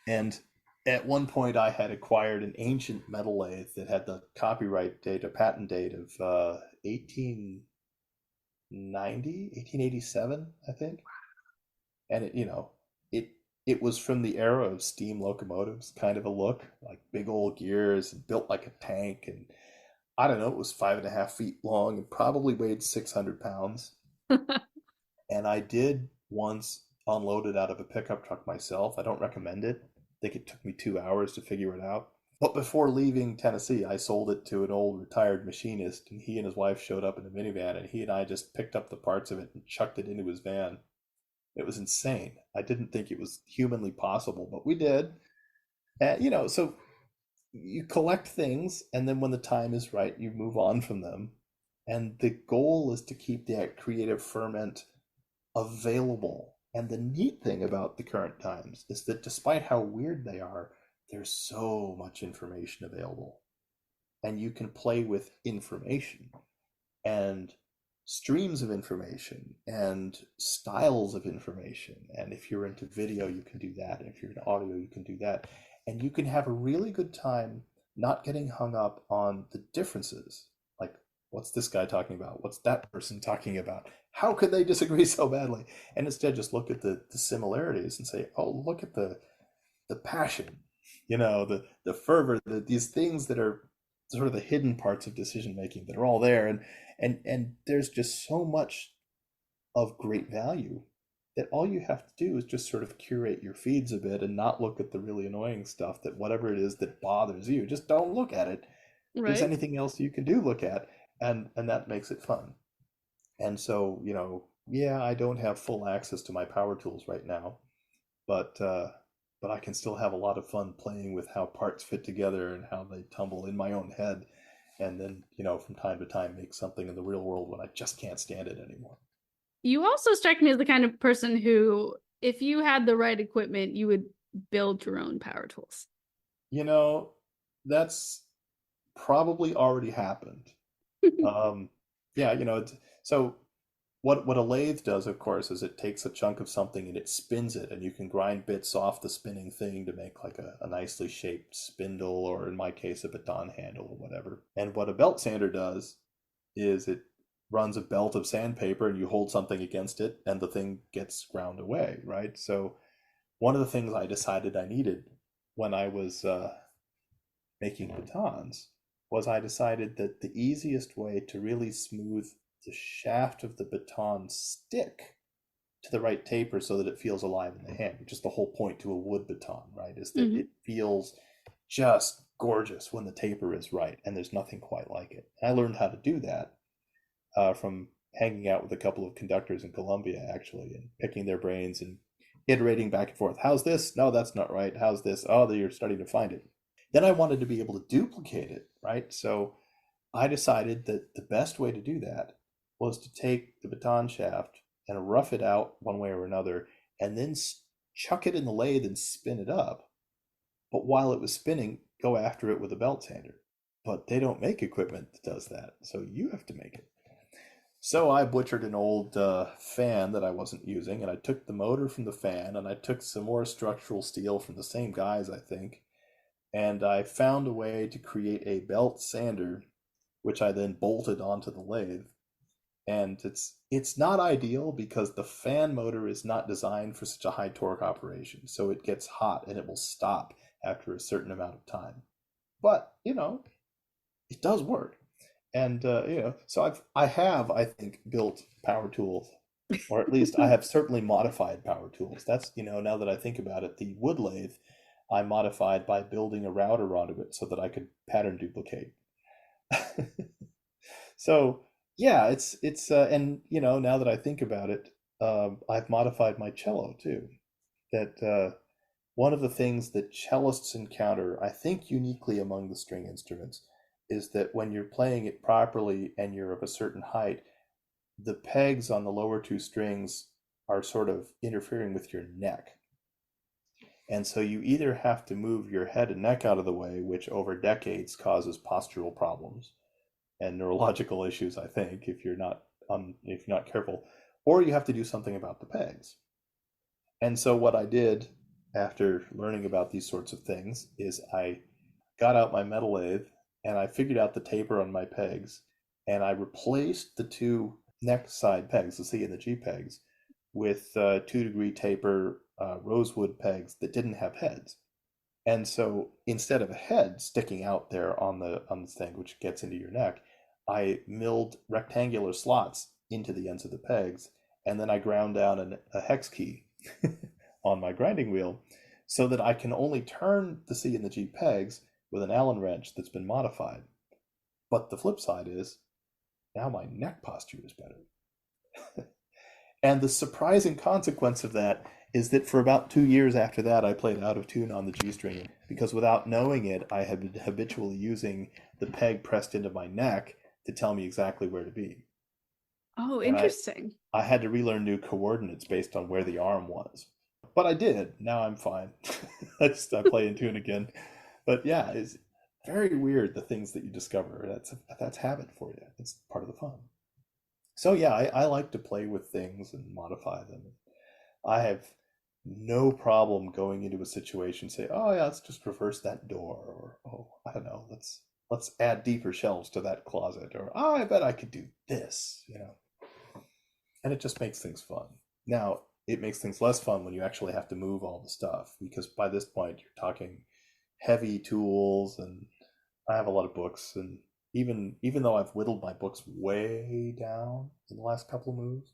And at one point, I had acquired an ancient metal lathe that had the copyright date, a patent date of 1887, I think. And it was from the era of steam locomotives, kind of a look, like big old gears and built like a tank. And I don't know, it was 5.5 feet long and probably weighed 600 pounds. And I did once unload it out of a pickup truck myself. I don't recommend it. I think it took me 2 hours to figure it out. But before leaving Tennessee, I sold it to an old retired machinist, and he and his wife showed up in a minivan, and he and I just picked up the parts of it and chucked it into his van. It was insane. I didn't think it was humanly possible, but we did. And, so you collect things, and then when the time is right, you move on from them. And the goal is to keep that creative ferment available. And the neat thing about the current times is that despite how weird they are, there's so much information available. And you can play with information and streams of information and styles of information. And if you're into video, you can do that. And if you're into audio, you can do that. And you can have a really good time not getting hung up on the differences. Like, what's this guy talking about? What's that person talking about? How could they disagree so badly? And instead just look at the similarities and say, oh, look at the the passion, the fervor, these things that are sort of the hidden parts of decision making that are all there, and there's just so much of great value that all you have to do is just sort of curate your feeds a bit and not look at the really annoying stuff, that whatever it is that bothers you, just don't look at it. If there's Right. anything else you can do, look at, and that makes it fun. And so, yeah, I don't have full access to my power tools right now, but I can still have a lot of fun playing with how parts fit together and how they tumble in my own head, and then, from time to time make something in the real world when I just can't stand it anymore. You also strike me as the kind of person who, if you had the right equipment, you would build your own power tools. You know, that's probably already happened. Um, yeah, so what a lathe does, of course, is it takes a chunk of something and it spins it, and you can grind bits off the spinning thing to make like a nicely shaped spindle, or in my case, a baton handle or whatever. And what a belt sander does is it runs a belt of sandpaper and you hold something against it and the thing gets ground away, right? So one of the things I decided I needed when I was making batons was I decided that the easiest way to really smooth the shaft of the baton stick to the right taper so that it feels alive in the hand, which is the whole point to a wood baton, right? Is that it Hmm. feels just gorgeous when the taper is right, and there's nothing quite like it. I learned how to do that from hanging out with a couple of conductors in Colombia, actually, and picking their brains and iterating back and forth. How's this? No, that's not right. How's this? Oh, you're starting to find it. Then I wanted to be able to duplicate it, right? So I decided that the best way to do that was to take the baton shaft and rough it out one way or another, and then chuck it in the lathe and spin it up. But while it was spinning, go after it with a belt sander. But they don't make equipment that does that, so you have to make it. So I butchered an old fan that I wasn't using, and I took the motor from the fan, and I took some more structural steel from the same guys, I think, and I found a way to create a belt sander, which I then bolted onto the lathe. And it's not ideal because the fan motor is not designed for such a high torque operation, so it gets hot and it will stop after a certain amount of time. But it does work. And so I think built power tools, or at least I have certainly modified power tools. That's, now that I think about it, the wood lathe I modified by building a router onto it so that I could pattern duplicate. So yeah, it's and now that I think about it, I've modified my cello too. That one of the things that cellists encounter, I think uniquely among the string instruments, is that when you're playing it properly and you're of a certain height, the pegs on the lower two strings are sort of interfering with your neck. And so you either have to move your head and neck out of the way, which over decades causes postural problems and neurological issues, I think, if you're not careful, or you have to do something about the pegs. And so what I did after learning about these sorts of things is I got out my metal lathe and I figured out the taper on my pegs, and I replaced the two neck side pegs, the C and the G pegs, with 2-degree taper rosewood pegs that didn't have heads. And so instead of a head sticking out there on the thing, which gets into your neck, I milled rectangular slots into the ends of the pegs, and then I ground down a hex key on my grinding wheel so that I can only turn the C and the G pegs with an Allen wrench that's been modified. But the flip side is now my neck posture is better. And the surprising consequence of that is that for about 2 years after that, I played out of tune on the G string because without knowing it, I had been habitually using the peg pressed into my neck to tell me exactly where to be. Oh, And interesting. I had to relearn new coordinates based on where the arm was. But I did. Now I'm fine. I play in tune again. But yeah, it's very weird the things that you discover. That's habit for you. It's part of the fun. So yeah, I like to play with things and modify them. I have no problem going into a situation, say, oh yeah, let's just reverse that door, or oh, I don't know, let's add deeper shelves to that closet, or oh, I bet I could do this, and it just makes things fun. Now, it makes things less fun when you actually have to move all the stuff, because by this point you're talking heavy tools, and I have a lot of books, and even though I've whittled my books way down in the last couple of moves,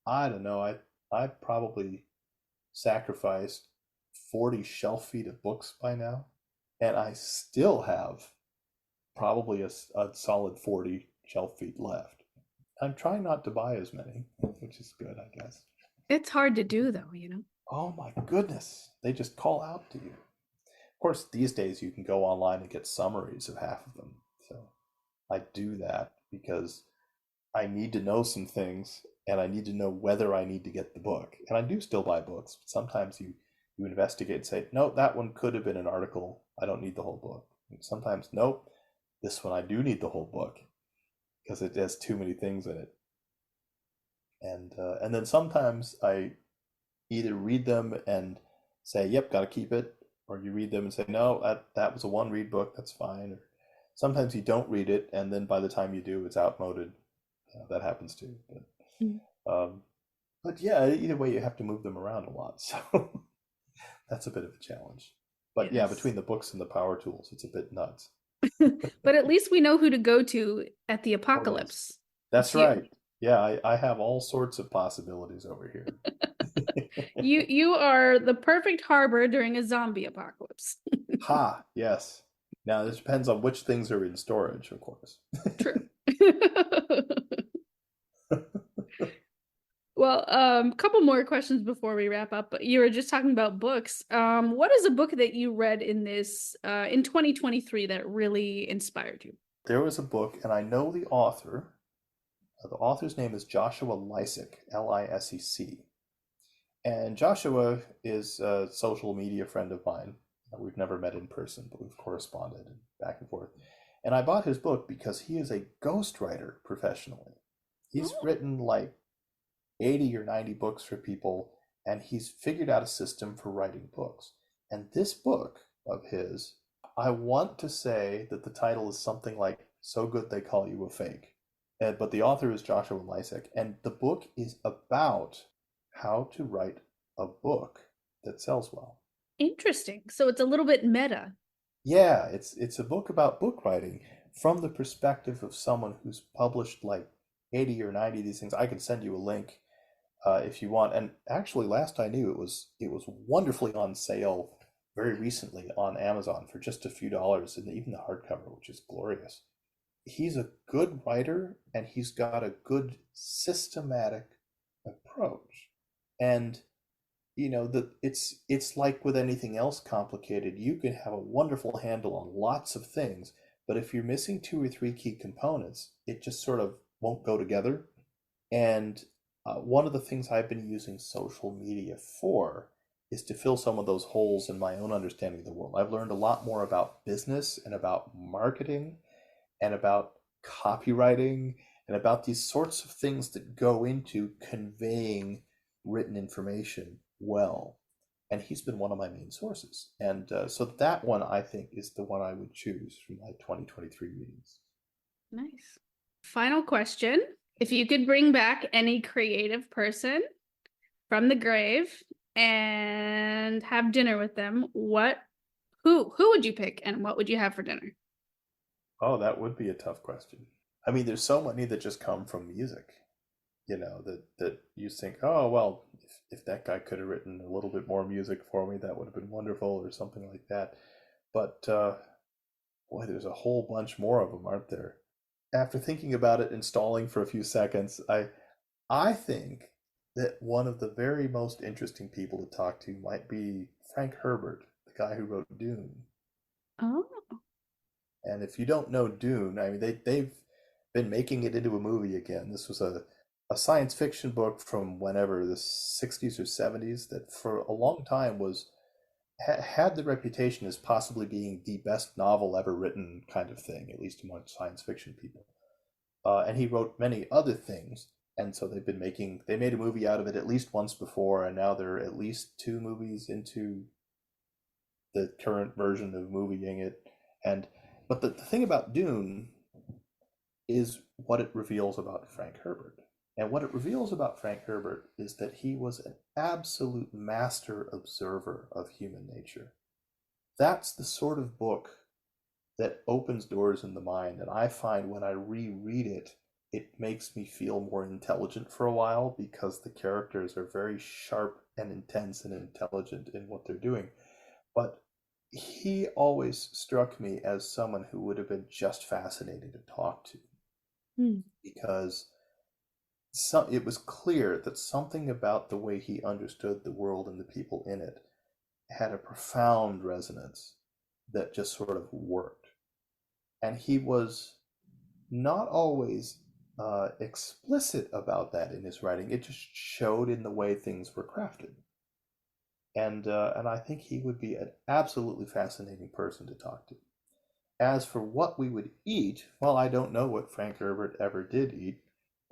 I don't know, I probably sacrificed 40 shelf feet of books by now, and I still have probably a solid 40 shelf feet left. I'm trying not to buy as many, which is good, I guess. It's hard to do though, you know. Oh my goodness, they just call out to you. Of course, these days you can go online and get summaries of half of them. So I do that because I need to know some things, and I need to know whether I need to get the book. And I do still buy books, but sometimes you investigate and say, no, that one could have been an article. I don't need the whole book. And sometimes, nope, this one I do need the whole book because it has too many things in it. And then sometimes I either read them and say, yep, got to keep it, or you read them and say, no, that was a one read book, that's fine. Or sometimes you don't read it, and then by the time you do, it's outmoded. That happens too. Mm. But yeah, either way, you have to move them around a lot, so that's a bit of a challenge. But yeah, Yes. between the books and the power tools, it's a bit nuts. But at least we know who to go to at the Oh yes, apocalypse. that's It's you. right. Yeah, I have all sorts of possibilities over here. You are the perfect harbor during a zombie apocalypse. Ha, yes. Now, this depends on which things are in storage, of course. True. Well, couple more questions before we wrap up. You were just talking about books. What is a book that you read in this in 2023 that really inspired you? There was a book, and I know the author. The author's name is Joshua Lisec, Lisec. And Joshua is a social media friend of mine. We've never met in person, but we've corresponded and back and forth. And I bought his book because he is a ghostwriter professionally. He's Oh, written like 80 or 90 books for people, and he's figured out a system for writing books. And this book of his, I want to say that the title is something like So Good They Call You a Fake. But the author is Joshua Lisec, and the book is about how to write a book that sells well. interesting. So it's a little bit meta. Yeah, it's a book about book writing from the perspective of someone who's published like 80 or 90 of these things. I can send you a link if you want. And actually, last I knew, it was wonderfully on sale very recently on Amazon for just a few dollars, and even the hardcover, which is glorious. He's a good writer, and he's got a good systematic approach. And that it's like with anything else complicated, you can have a wonderful handle on lots of things, but if you're missing two or three key components, it just sort of won't go together. And one of the things I've been using social media for is to fill some of those holes in my own understanding of the world. I've learned a lot more about business and about marketing and about copywriting and about these sorts of things that go into conveying written information well. And he's been one of my main sources. And so that one, I think, is the one I would choose from my 2023 readings. Nice. Final question. If you could bring back any creative person from the grave and have dinner with them, who would you pick and what would you have for dinner? Oh, that would be a tough question. I mean, there's so many that just come from music, that you think, oh, well, if that guy could have written a little bit more music for me, that would have been wonderful, or something like that. But boy, there's a whole bunch more of them, aren't there? After thinking about it and stalling for a few seconds, I think that one of the very most interesting people to talk to might be Frank Herbert, the guy who wrote Dune. Oh, And if you don't know Dune, I mean, they've been making it into a movie again. This was a science fiction book from whenever, the 60s or 70s, that for a long time had the reputation as possibly being the best novel ever written, kind of thing, at least among science fiction people. And he wrote many other things, and so they made a movie out of it at least once before, and now there are at least two movies into the current version of movieing it. And but the thing about Dune is what it reveals about Frank Herbert. And what it reveals about Frank Herbert is that he was an absolute master observer of human nature. That's the sort of book that opens doors in the mind. And I find when I reread it, it makes me feel more intelligent for a while because the characters are very sharp and intense and intelligent in what they're doing. But he always struck me as someone who would have been just fascinating to talk to Hmm. because it was clear that something about the way he understood the world and the people in it had a profound resonance that just sort of worked. And he was not always explicit about that in his writing. It just showed in the way things were crafted. And I think he would be an absolutely fascinating person to talk to. As for what we would eat, well, I don't know what Frank Herbert ever did eat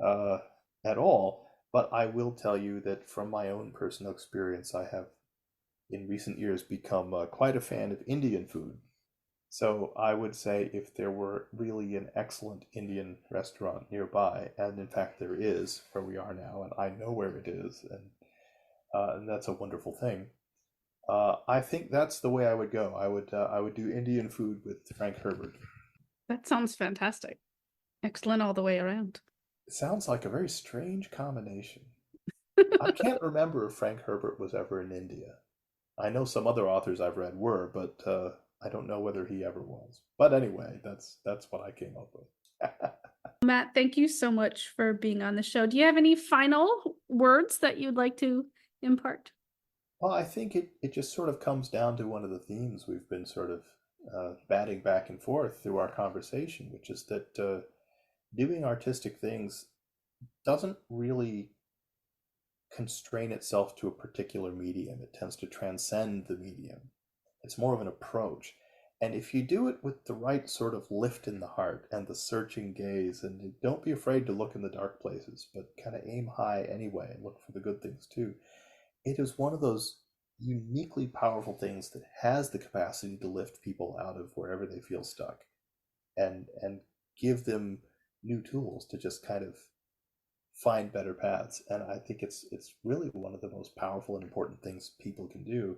uh, at all, but I will tell you that from my own personal experience, I have in recent years become quite a fan of Indian food. So I would say if there were really an excellent Indian restaurant nearby, and in fact there is where we are now, and I know where it is, and that's a wonderful thing. I think that's the way I would go. I would do Indian food with Frank Herbert. That sounds fantastic. Excellent all the way around. It sounds like a very strange combination. I can't remember if Frank Herbert was ever in India. I know some other authors I've read were, but I don't know whether he ever was. But anyway, that's what I came up with. Matt, thank you so much for being on the show. Do you have any final words that you'd like to impart? Well, I think it just sort of comes down to one of the themes we've been sort of batting back and forth through our conversation, which is that doing artistic things doesn't really constrain itself to a particular medium. It tends to transcend the medium. It's more of an approach. And if you do it with the right sort of lift in the heart and the searching gaze, and don't be afraid to look in the dark places, but kind of aim high anyway and look for the good things too, it is one of those uniquely powerful things that has the capacity to lift people out of wherever they feel stuck and give them new tools to just kind of find better paths. And I think it's really one of the most powerful and important things people can do,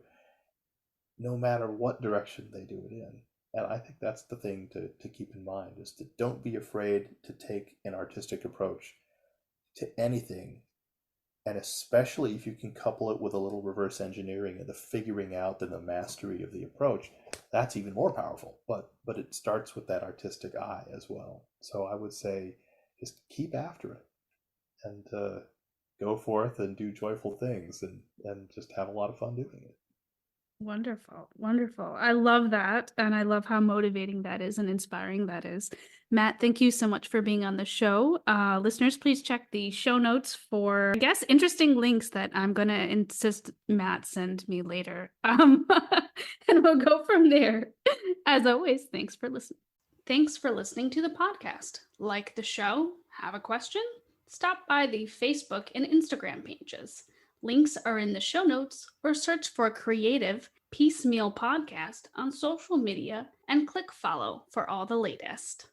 no matter what direction they do it in. And I think that's the thing to keep in mind is to don't be afraid to take an artistic approach to anything. And especially if you can couple it with a little reverse engineering and the figuring out and the mastery of the approach, that's even more powerful. But it starts with that artistic eye as well. So I would say just keep after it and go forth and do joyful things and just have a lot of fun doing it. Wonderful. Wonderful. I love that. And I love how motivating that is and inspiring that is. Matt, thank you so much for being on the show. Listeners, please check the show notes for, I guess, interesting links that I'm going to insist Matt send me later. And we'll go from there. As always, thanks for listening. Thanks for listening to the podcast. Like the show? Have a question? Stop by the Facebook and Instagram pages. Links are in the show notes, or search for Creative Piecemeal Podcast on social media and click follow for all the latest.